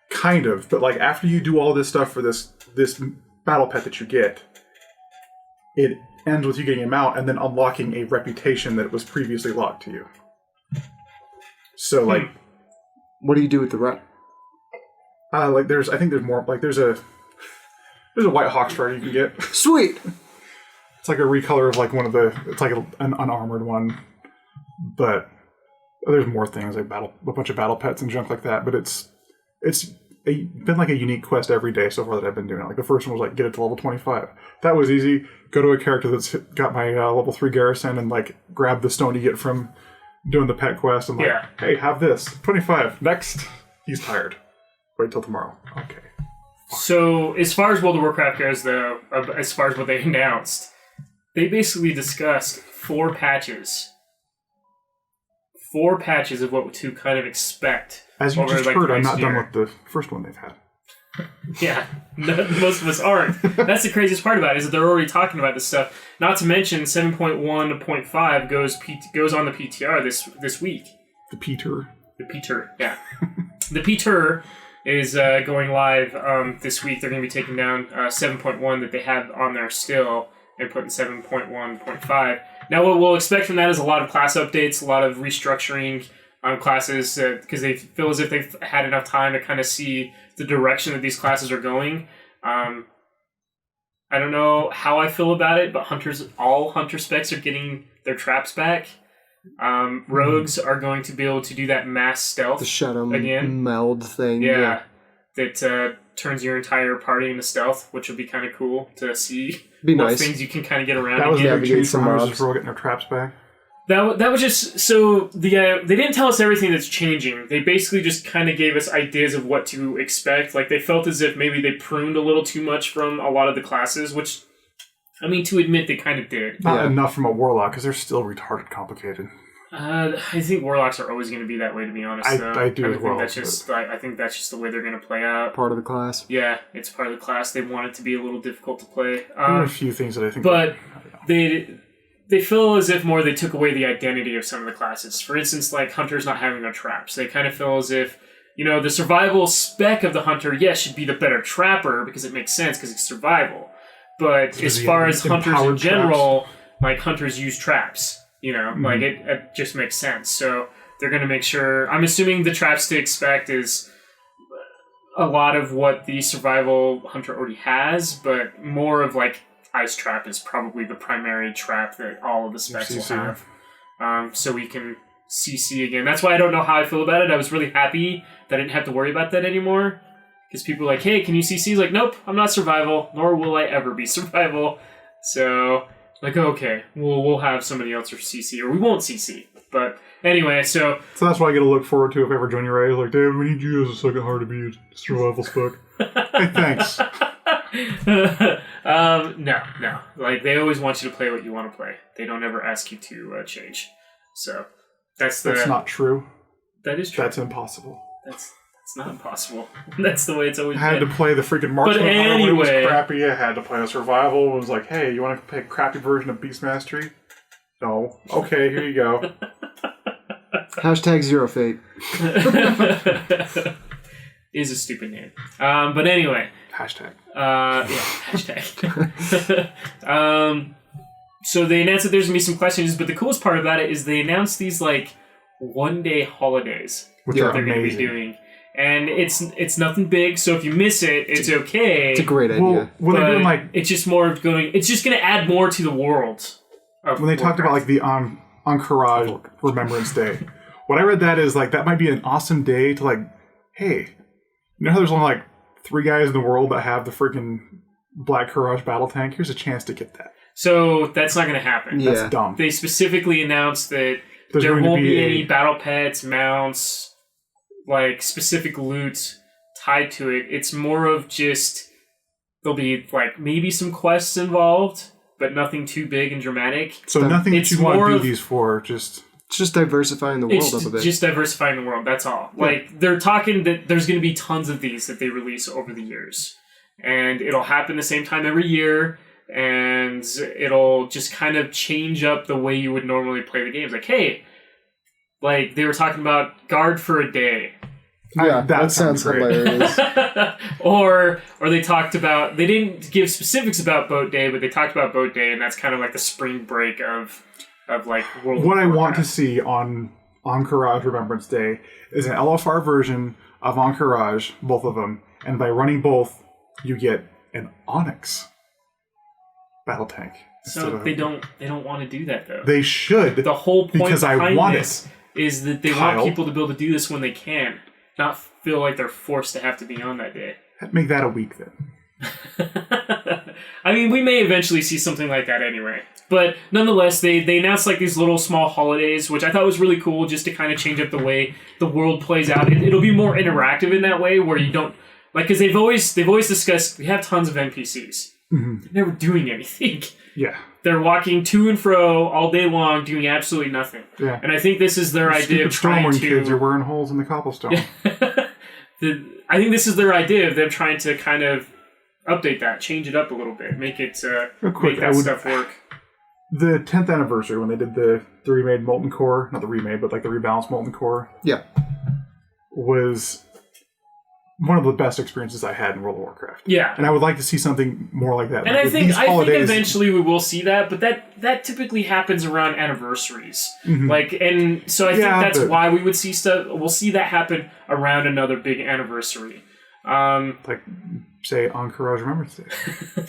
Kind of, but like after you do all this stuff for this battle pet that you get, it ends with you getting him out and then unlocking a reputation that was previously locked to you. So like, What do you do with the rep? I think there's more. Like there's a white hawk strider you can get. Sweet. It's like a recolor of like one of the. It's like an unarmored one, but there's more things like a bunch of battle pets and junk like that. But it's been like a unique quest every day so far that I've been doing. Like the first one was like get it to level 25. That was easy. Go to a character that's got my level 3 garrison and like grab the stone you get from doing the pet quest. And like, hey, have this 25. Next, he's tired. Wait till tomorrow. Okay. So as far as World of Warcraft goes, though, as far as what they announced, they basically discussed 4 patches. 4 patches of what to kind of expect. As you just like, heard, I'm not year. done with the first one they've had. Yeah, most of us aren't. That's the craziest part about it, is that they're already talking about this stuff. Not to mention 7.1 to 0.5 goes on the PTR this week. The Peter. The Peter, yeah. The Peter is going live this week. They're going to be taking down 7.1 that they have on there still and putting 7.1.5. Now what we'll expect from that is a lot of class updates, a lot of restructuring on classes because they feel as if they've had enough time to kind of see the direction that these classes are going. I don't know how I feel about it, but all hunter specs are getting their traps back. Rogues are going to be able to do that mass stealth The shadow again. meld thing. Yeah. That turns your entire party into stealth, which will be kind of cool to see. Be what nice. things you can kind of get around. That was again. the big change some from ours mobs. is we're all getting our traps back. That was just so they didn't tell us everything that's changing. They basically just kind of gave us ideas of what to expect. Like they felt as if maybe they pruned a little too much from a lot of the classes, which I mean to admit they kind of did. Not enough from a warlock because they're still retarded complicated. I think warlocks are always going to be that way. To be honest, I do as well. I think that's just the way they're going to play out. Part of the class. Yeah, it's part of the class. They want it to be a little difficult to play. There are a few things that I think, but they feel as if more they took away the identity of some of the classes. For instance, like hunters not having their traps. They kind of feel as if, the survival spec of the hunter, yes, should be the better trapper because it makes sense because it's survival. But as far as hunters in general, like hunters use traps. Like it just makes sense. So they're going to make sure. I'm assuming the traps to expect is a lot of what the survival hunter already has, but more of like Ice Trap is probably the primary trap that all of the specs will have. So we can CC again. That's why I don't know how I feel about it. I was really happy that I didn't have to worry about that anymore. Because people are like, hey, can you CC? He's like, nope, I'm not survival, nor will I ever be survival. So, like, okay, we'll have somebody else or CC, or we won't CC. But anyway, so that's what I get to look forward to if I ever join your raid. Like, David, we need you as a second heart to be a survival spec. Hey, thanks. No. Like, they always want you to play what you want to play. They don't ever ask you to change. So, that's not true. That is true. That's impossible. That's not impossible. That's the way it's always been. I had to play the freaking marksman But when it was anyway. crappy. I had to play the survival. It was like, hey, you want to play a crappy version of Beast Mastery? No. Okay, here you go. Hashtag Zero Fate. Is a stupid name. But anyway. Hashtag. Yeah, hashtag. So they announced that there's going to be some questions, but the coolest part about it is they announced these, like, one-day holidays. Which are they're going to be doing. And it's nothing big, so if you miss it, it's okay. It's a great idea. Well, when they're doing, like... It's just more of going... It's just going to add more to the world. When they talked about, like, the Encourage Remembrance Day, when I read that is, like, that might be an awesome day to, like, hey, you know how there's only, like, 3 guys in the world that have the freaking Black Courage battle tank? Here's a chance to get that. So that's not going to happen. Yeah. That's dumb. They specifically announced that There's there going to won't be be any battle pets, mounts, like specific loot tied to it. It's more of just there'll be like maybe some quests involved, but nothing too big and dramatic. So nothing that it's you want to more do of- these for, just... It's just diversifying the world up a bit. Just diversifying the world, that's all. Yeah. Like, they're talking that there's going to be tons of these that they release over the years. And it'll happen the same time every year, and it'll just kind of change up the way you would normally play the games. Like, hey, like, they were talking about guard for a day. Yeah, that that sounds sounds great. hilarious. or they talked about, they didn't give specifics about Boat Day, but they talked about Boat Day, and that's kind of like the spring break of like World What of I want to Warcraft. see on Encourage Remembrance Day is an LFR version of Encourage, both of them, and by running both, you get an Onyx battle tank. So they don't want to do that though. They should. The whole point because I behind want this it. is that they Kyle. want people to be able to do this when they can, not feel like they're forced to have to be on that day. Make that a week then. I mean, we may eventually see something like that anyway. But nonetheless, they announced like these little small holidays, which I thought was really cool, just to kind of change up the way the world plays out. It'll be more interactive in that way, where you don't like, because they've always discussed we have tons of NPCs. Mm-hmm. They're never doing anything. Yeah. They're walking to and fro all day long, doing absolutely nothing. Yeah. And I think this is their idea of trying Stormwind to. kids are wearing holes in the cobblestone. I think this is their idea of them trying to kind of update that, change it up a little bit, make it Real quick, make that stuff work. The 10th anniversary when they did the remade Molten Core, not the remade, but like the rebalanced Molten Core, Yeah. was one of the best experiences I had in World of Warcraft. Yeah. And I would like to see something more like that. And Like I with think these holidays, eventually we will see that, but that typically happens around anniversaries. Mhm. Like, and so I think Yeah, that's but- why we would see stuff. We'll see that happen around another big anniversary. like, say, Encourage Remembrance Day.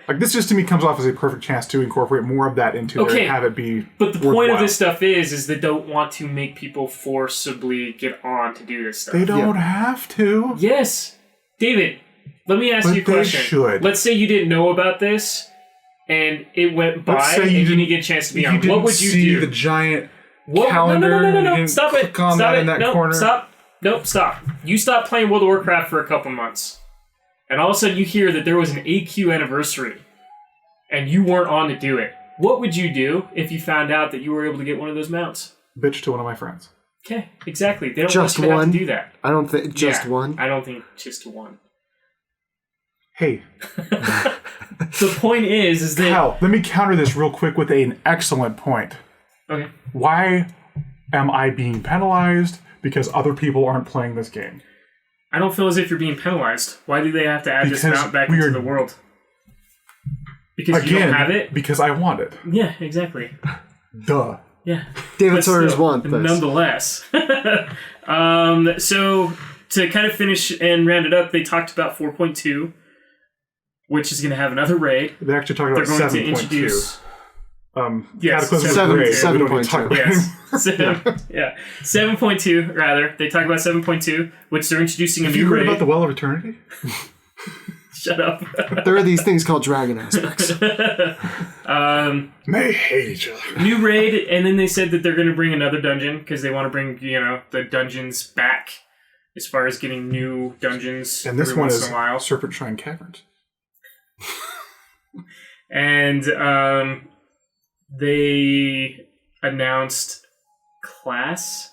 Like, this just to me comes off as a perfect chance to incorporate more of that into there Okay. and have it be But the point worthwhile. of this stuff is they don't want to make people forcibly get on to do this stuff. They don't have to. Yes. David, let me ask But you a they question. should. Let's say you didn't know about this and it went by Let's say and you you didn't didn't get a chance to be You on. didn't What would you see do? the giant What? calendar. No. You didn't Stop it. click on Stop that it. in that no, corner. Stop. Nope, stop. You stopped playing World of Warcraft for a couple months. And all of a sudden you hear that there was an AQ anniversary. And you weren't on to do it. What would you do if you found out that you were able to get one of those mounts? Bitch to one of my friends. Okay, exactly. They don't Just want you to have one? to do that. I don't think just Yeah, one. I don't think just one. Hey, The point is that... Kyle, let me counter this real quick with an excellent point. Okay. Why am I being penalized because other people aren't playing this game? I don't feel as if you're being penalized. Why do they have to add this Because mount back we into are- the world? Because you Again, don't have it? because I want it. Yeah, exactly. Duh. Yeah. David But Sawyer's still, want this. Nonetheless. So, to kind of finish and round it up, they talked about 4.2, which is going to have another raid. They actually talked They're about going to 7.2. introduce... Yes, Cataclysm 7.2. Grade, we don't need to talk about Yes. it. Yeah. 7.2, rather. They talk about 7.2, which they're introducing a Have new you heard raid. about the Well of Eternity? Shut up. There are these things called dragon aspects. They hate each other. New raid, and then they said that they're going to bring another dungeon because they want to bring, the dungeons back as far as getting new dungeons And this every one once is in a while. Serpent Shrine Caverns. And they announced class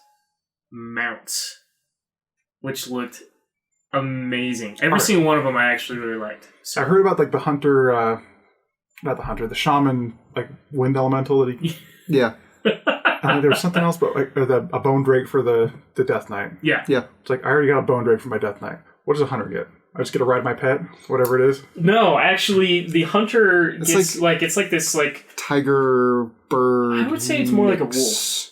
mounts, which looked amazing. Every single one of them I actually really liked. So I heard about like the hunter, not the hunter, the shaman, like wind elemental that he. Yeah. I There was something else, but like a bone drake for the Death Knight. Yeah. It's like I already got a bone drake for my Death Knight. What does a hunter get? I just get to ride my pet, whatever it is. No, actually, the hunter gets it's like this tiger bird. I would say it's more like a wolf.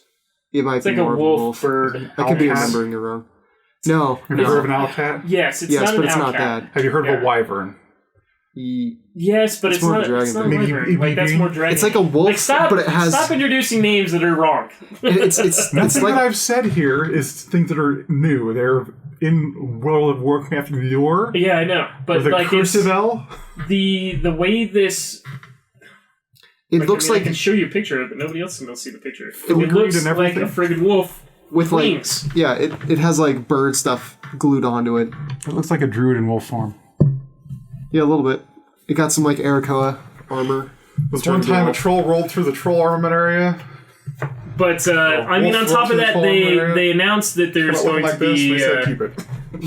It might It's be like more a wolf bird. I could be Alcat. remembering it wrong. No, Have you heard of an owlcat? Yes, it's yes, not but an it's not owlcat. that. Have you heard of a wyvern? Yes, but It's it's more not. of a It's not a dragon. Maybe wyvern. Like that's more dragon. It's like a wolf, Like, stop, but it has. stop introducing names that are wrong. It's Nothing like that I've said here is things that are new. They're in World of Warcraft lore. Yeah, I know, but The like cursive L. the way this. it looks I like can show you a picture, but nobody else can see the picture. It Filigree looks and like a everything. friggin' wolf with wings. like it has like bird stuff glued onto it. It looks like a druid in wolf form. Yeah, a little bit. It got some like Arakoa armor. This one time a troll rolled through the troll armament area. But I mean, on wolf top of rolled that, through the area. they announced that there's Come out going to looking like this, be they said keep it.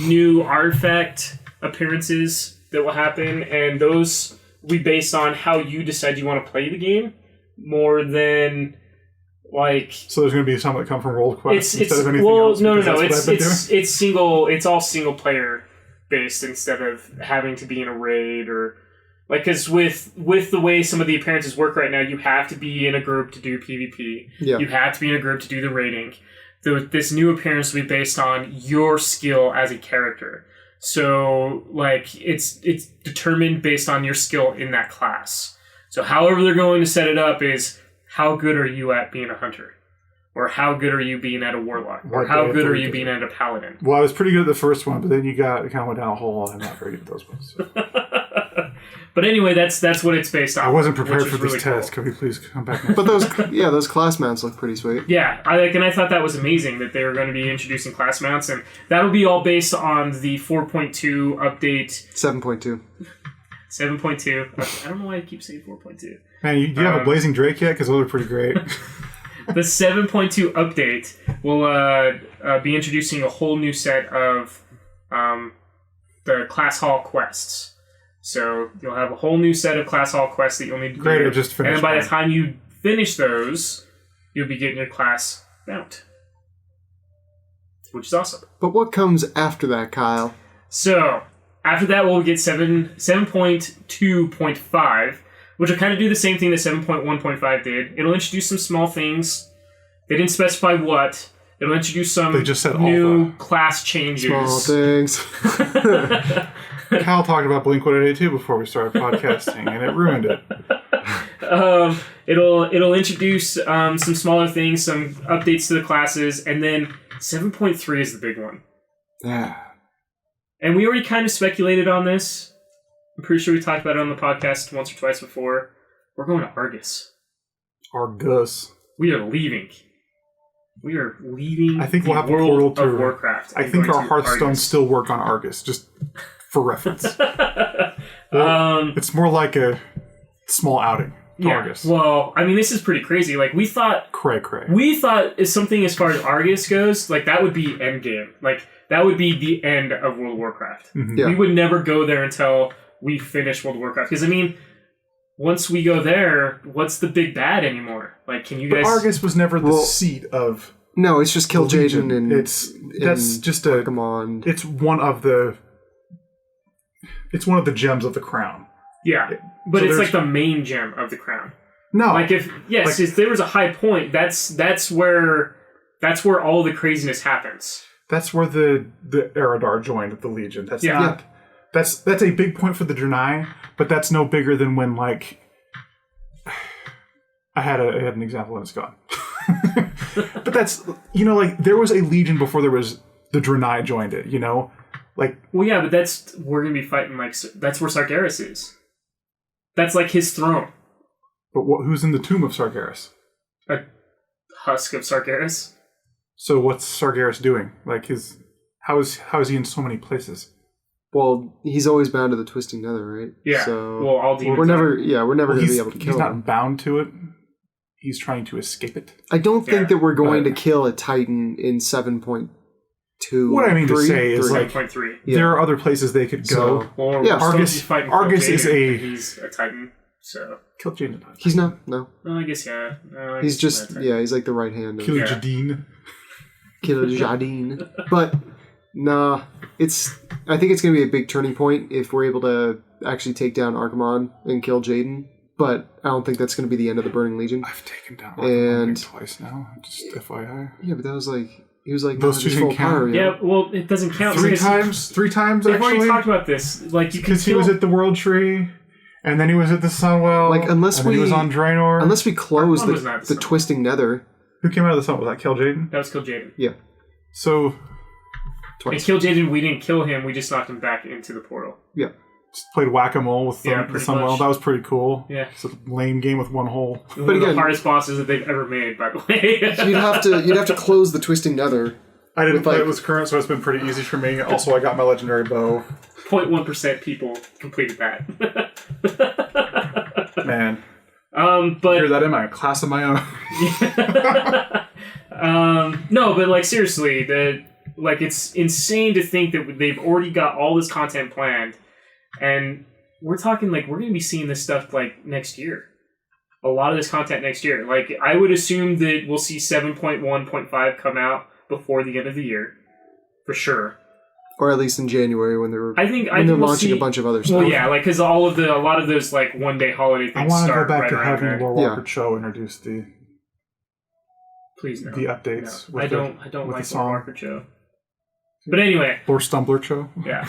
new artifact appearances that will happen, and those will be based on how you decide you want to play the game more than like. So there's going to be some that come from World Quest It's instead of anything well, else. no, because that's what I've been doing. it's single. It's all single player based instead of having to be in a raid or like because with the way some of the appearances work right now, you have to be in a group to do PvP. Yeah. You have to be in a group to do the raiding. This new appearance will be based on your skill as a character. So like it's determined based on your skill in that class. So however they're going to set it up is how good are you at being a hunter? Or how good are you being at a warlock? Or Right, how they good have are to you do being it. at a paladin? Well, I was pretty good at the first one, but then it kind of went down a hole, and I'm not very good at those ones. So. But anyway, that's what it's based on. I wasn't prepared which for is this really test. cool. Can we please come back next But those class mounts look pretty sweet. Yeah, I thought that was amazing that they were going to be introducing class mounts, and that'll be all based on the 4.2 update 7.2. 7.2. I don't know why I keep saying 4.2. Man, do you have a Blazing Drake yet? Because those are pretty great. The 7.2 update will be introducing a whole new set of the class hall quests. So you'll have a whole new set of class hall quests that you'll need to Great, do. I just finished and by the mine. time you finish those, you'll be getting your class mount. Which is awesome. But what comes after that, Kyle? So, after that, we'll get 7.2.5, which will kind of do the same thing that 7.1.5 did. It'll introduce some small things. They didn't specify what. It'll introduce some They just said all new class changes. Small things. Kyle talked about Blink-182 before we started podcasting, and it ruined it. It'll introduce some smaller things, some updates to the classes, and then 7.3 is the big one. Yeah. And we already kind of speculated on this. I'm pretty sure we talked about it on the podcast once or twice before. We're going to Argus. Argus. We are leaving. We are leaving I think the we'll have a world portal of to Warcraft. I and think going our to Hearthstones Argus. still work on Argus, just for reference. Um, It's more like a small outing to yeah. Argus. Well, I mean, this is pretty crazy. Like, we thought is something as far as Argus goes, like, that would be endgame. Like, that would be the end of World of Warcraft. Mhm. Yeah. We would never go there until we finish World of Warcraft. Because, I mean, once we go there, what's the big bad anymore? Like, can you But guys... Argus was never the seat of No, it's just Kill the Legion. Jaden and That's just a Pokemon. it's one of the gems of the crown. Yeah, but So it's there's- like the main gem of the crown. No, Like if there was a high point, that's where all the craziness happens. that's where the Eridar joined the Legion. That's Yeah. not. That's a big point for the Draenei, but that's no bigger than when like I had an example and it's gone. But that's like there was a Legion before there was the Draenei joined it. Like Well, yeah, but we're gonna be fighting like that's where Sargeras is. That's like his throne, but who's in the tomb of Sargeras? a husk of Sargeras. So what's Sargeras doing? Like how is he in so many places? Well, he's always bound to the Twisting Nether, right? Yeah. So Well, all demons. we're never going to He's be able to kill he's not him. bound to it. He's trying to escape it. I don't think Yeah, that we're going but- to kill a Titan in 7.2. What I mean to say is, like, 7.3. Yeah. there are other places they could go. So- Or Yeah, we're supposed to Argus- be fighting Argus Jaden, is a- and he's a Titan. So Kill Jaden. He's not. No, well, I guess yeah. No, I he's guess just that's yeah. He's like the right hand of Kill Yeah. Jadine. Killer Jardine. But nah, I think it's gonna be a big turning point if we're able to actually take down Archimon and kill Jaden. But I don't think that's gonna be the end of the Burning Legion. I've taken down And- Arkham twice now. Just FYI. Yeah, but that was like he was like Those not two his didn't full count. power. Yeah, well, it doesn't count. Three because times They've already actually. talked about this. Like you can Because he kill. was at the World Tree, and then he was at the Sunwell. Like, unless and then he we- was on Draenor. Unless we close Archimon was not the the Twisting Nether. Who came out of the Sun? Was that Kill Jaden? That was Kill Jaden. Yeah, So And twice. Kill Jaden, we didn't kill him. We just knocked him back into the portal. Yeah. just played whack-a-mole with the pretty Sunwell. much. That was pretty cool. Yeah. It's a lame game with one hole. One of again- the hardest bosses that they've ever made, by the way. You'd have to close the Twisting Nether. I didn't With, play like- it with current, so it's been pretty easy for me. Also, I got my legendary bow. 0.1% people completed that. Man, But hear that in my class of my own. no, but like seriously, it's insane to think that they've already got all this content planned, and we're talking like we're going to be seeing this stuff like next year. A lot of this content next year. Like I would assume that we'll see 7.1.5 come out before the end of the year, for sure. Or at least in January when they're I think they're we'll launching see, a bunch of other stuff. Well, yeah, like because a lot of those like one day holiday I things want to go start back right to around having there. Lore Walker Cho introduce the Please no. updates. No. with I don't with like the the song. Marker Show. But anyway, Lore Stumbler Cho. yeah.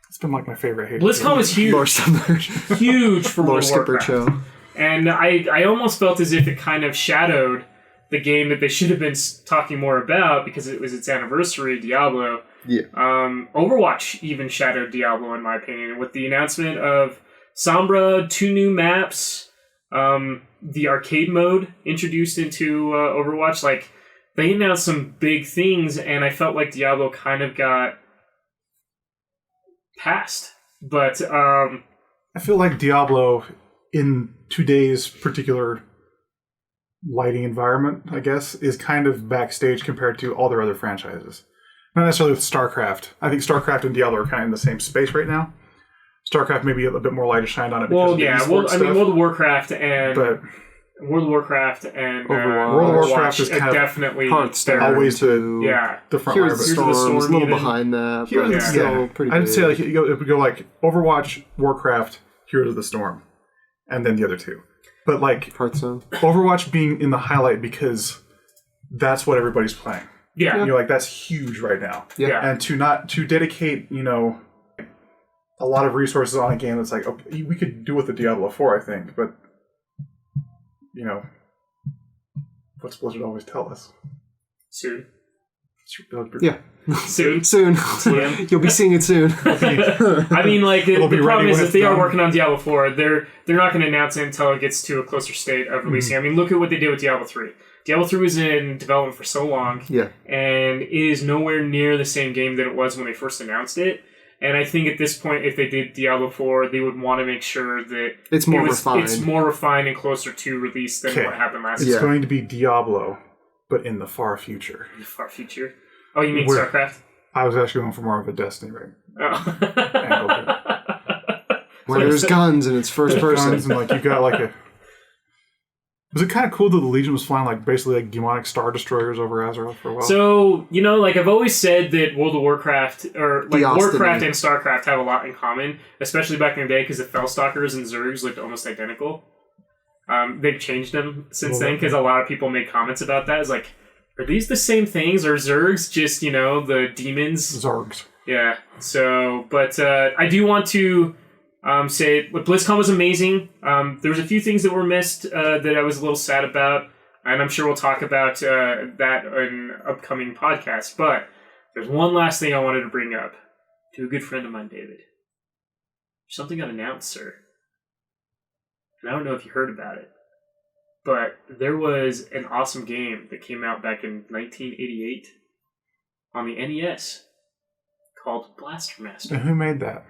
It's been like my favorite hate. BlizzCon was huge, Lore Stumbler, huge for Lore World of Skipper Warcraft. Cho. And I almost felt as if it kind of shadowed the game that they should have been talking more about because it was its anniversary, Diablo. Yeah. Overwatch even shadowed Diablo, in my opinion, with the announcement of Sombra, 2 new maps, the arcade mode introduced into Overwatch. Like, they announced some big things, and I felt like Diablo kind of got passed. But, I feel like Diablo, in today's particular lighting environment, I guess, is kind of backstage compared to all their other franchises. Not necessarily with StarCraft. I think StarCraft and Diablo are kind of in the same space right now. StarCraft maybe a bit more light is shined on it because well, of the yeah, esports stuff. World of Warcraft and but Overwatch. World of Warcraft is kind of definitely Hearthstone. always to the front Here's line. the Here's the Storms, Storm a little even. behind that, Here's but the- still pretty I'd big. say like it would go like Overwatch, Warcraft, Heroes of the Storm, and then the other two. But like Hearthstone. Overwatch being in the highlight because that's what everybody's playing. yeah. You're like, that's huge right now. Yeah. And to dedicate, a lot of resources on a game that's like, okay, we could do with the Diablo 4, I think, but what's Blizzard always tell us? Soon. Yeah. Soon. Soon. Yeah. You'll be seeing it soon. I mean, like, the It'll be problem ready is when if it's they are done. working on Diablo 4, they're not going to announce it until it gets to a closer state of releasing. I mean, look at what they did with Diablo 3. Diablo 3 was in development for so long, Yeah. and it is nowhere near the same game that it was when they first announced it. And I think at this point, if they did Diablo 4, they would want to make sure that It's more refined. It's more refined and closer to release than Okay. what happened last It's Yeah. going to be Diablo, but in the far future. in the far future. Oh, you mean Where- StarCraft? I was actually going for more of a Destiny, right? Oh. Where there's guns and it's first person. Guns and like you got like a. Was it kind of cool that the Legion was flying like basically like demonic star destroyers over Azeroth for a while? So, like I've always said that World of Warcraft, or like Theostany. Warcraft and StarCraft have a lot in common, especially back in the day because the Fellstalkers and Zergs looked almost identical. They've changed them since then because a lot of people made comments about that. It's like, are these the same things? Or Zergs just, the demons? Zargs. Yeah. So, but I do want to say BlizzCon was amazing. There was a few things that were missed that I was a little sad about, and I'm sure we'll talk about that in upcoming podcasts. But there's one last thing I wanted to bring up to a good friend of mine, David. Something got announced, sir. And I don't know if you heard about it, but there was an awesome game that came out back in 1988 on the NES called Blaster Master. And who made that?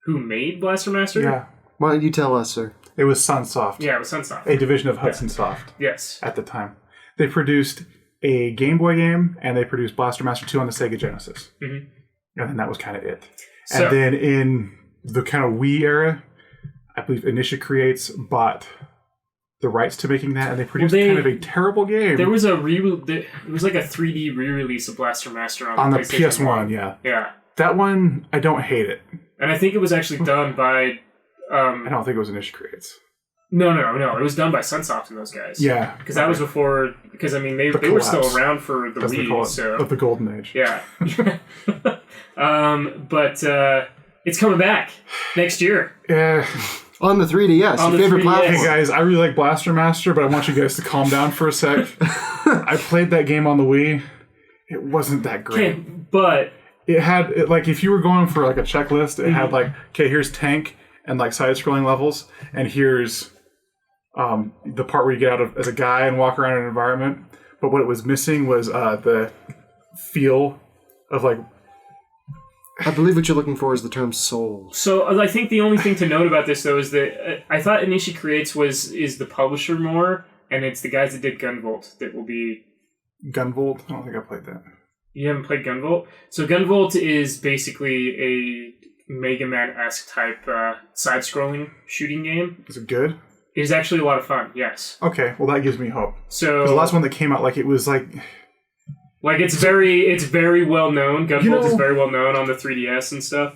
Who made Blaster Master? Yeah. Why don't you tell us, sir? It was Sunsoft, Yeah, it was Sunsoft. a division of Hudson Soft Yes. at the time. They produced a Game Boy game and they produced Blaster Master 2 on the Sega Genesis. Mhm. And then that was kind of it. So- And then in the kind of Wii era, I believe Initia Creates bought the rights to making that, and they produced kind of a terrible game. There was it was like a 3D re-release of Blaster Master on the PlayStation PS1. Yeah, yeah. That one I don't hate it, and I think it was actually done by. I don't think it was Initia Creates. No. It was done by Sunsoft and those guys. Yeah, because that was before. Because I mean, they were still around for the Wii, so of the golden age. Yeah. But it's coming back next year. Yeah. On the 3DS, On your the favorite 3DS. platform. Hey guys, I really like Blaster Master, but I want you guys to calm down for a sec. I played that game on the Wii. It wasn't that great. Okay, but It had like if you were going for like a checklist, it had like, okay, here's tank and like side-scrolling levels, and here's the part where you get out of as a guy and walk around an environment. But what it was missing was the feel of like. I believe what you're looking for is the term soul. so I think the only thing to note about this though is that I thought Initia Creates is the publisher more, and it's the guys that did Gunvolt that will be. Gunvolt? I don't think I played that. You haven't played Gunvolt? So Gunvolt is basically a Mega Man-esque type side-scrolling shooting game. Is it good? It is actually a lot of fun, yes. Okay, well that gives me hope. So 'cause the last one that came out, like it was like it's very well known. Gunvolt is very well known on the 3DS and stuff.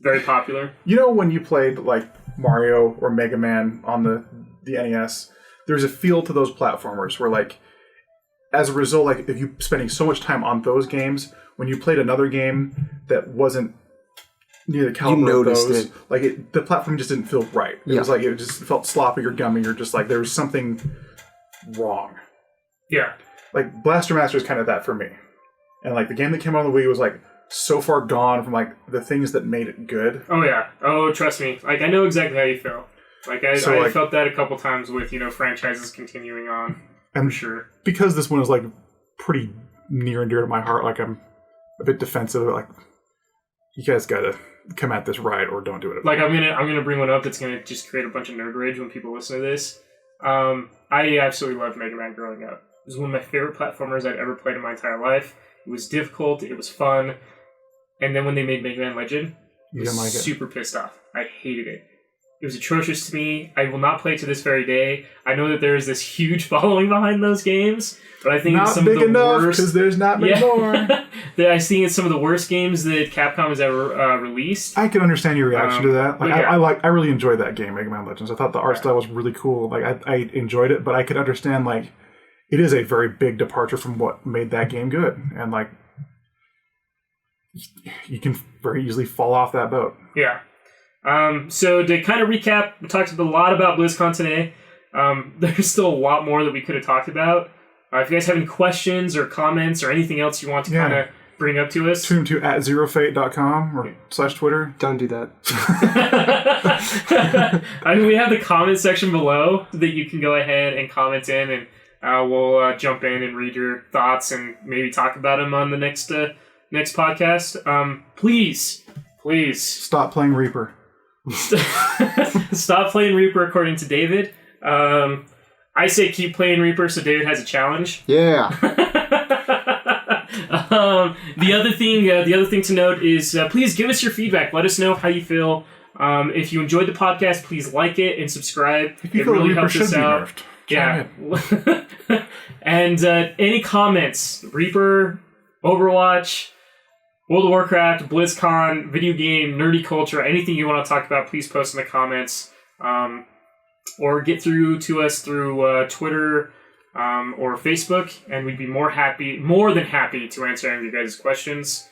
Very popular. you know when you played like Mario or Mega Man on the NES, there's a feel to those platformers where like as a result, like if you spending so much time on those games, when you played another game that wasn't near the caliber of those, like the platform just didn't feel right. It was like it just felt sloppy or gummy or just like there was something wrong. Yeah. Like Blaster Master is kind of that for me, and like the game that came out on the Wii was like so far gone from like the things that made it good. Oh yeah. Oh, trust me. Like I know exactly how you feel. Like I felt that a couple times with franchises continuing on. I'm sure because this one is like pretty near and dear to my heart. Like I'm a bit defensive. Like you guys gotta come at this right or don't do it. Like I'm gonna bring one up that's gonna just create a bunch of nerd rage when people listen to this. I absolutely loved Mega Man growing up. It was one of my favorite platformers I'd ever played in my entire life. It was difficult. It was fun. And then when they made Mega Man Legend, I was super pissed off. I hated it. It was atrocious to me. I will not play it to this very day. I know that there is this huge following behind those games, but I think not it's some big of the enough worst. Because there's not many more. I think it's some of the worst games that Capcom has ever released. I can understand your reaction to that. Like yeah. I really enjoyed that game, Mega Man Legends. I thought the art style was really cool. Like I enjoyed it, but I could understand like it is a very big departure from what made that game good, and like you can very easily fall off that boat. Yeah. So to kind of recap, we talked a lot about BlizzCon today. There's still a lot more that we could have talked about. If you guys have any questions or comments or anything else you want to kind of bring up to us, tune to @zerofate.com or /Twitter. Don't do that. I mean, we have the comment section below that you can go ahead and comment in, and we'll jump in and read your thoughts and maybe talk about them on the next podcast. Please stop playing Reaper. Stop playing Reaper, according to David. I say keep playing Reaper, so David has a challenge. Yeah. The other thing to note is please give us your feedback. Let us know how you feel. If you enjoyed the podcast, please like it and subscribe. If you it feel really Reaper helps should us be out. nerfed, Yeah. And any comments, Reaper, Overwatch, World of Warcraft, BlizzCon, video game, nerdy culture, anything you want to talk about, please post in the comments. Or get through to us through Twitter or Facebook, and we'd be more than happy to answer any of you guys' questions.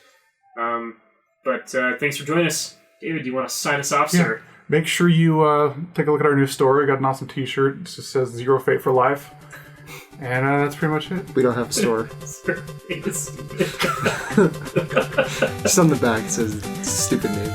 But thanks for joining us. David, do you want to sign us off, sir? Make sure you take a look at our new store. We got an awesome t-shirt. It just says Zero Fate for Life. And that's pretty much it. We don't have a store. Just on the back it says stupid name.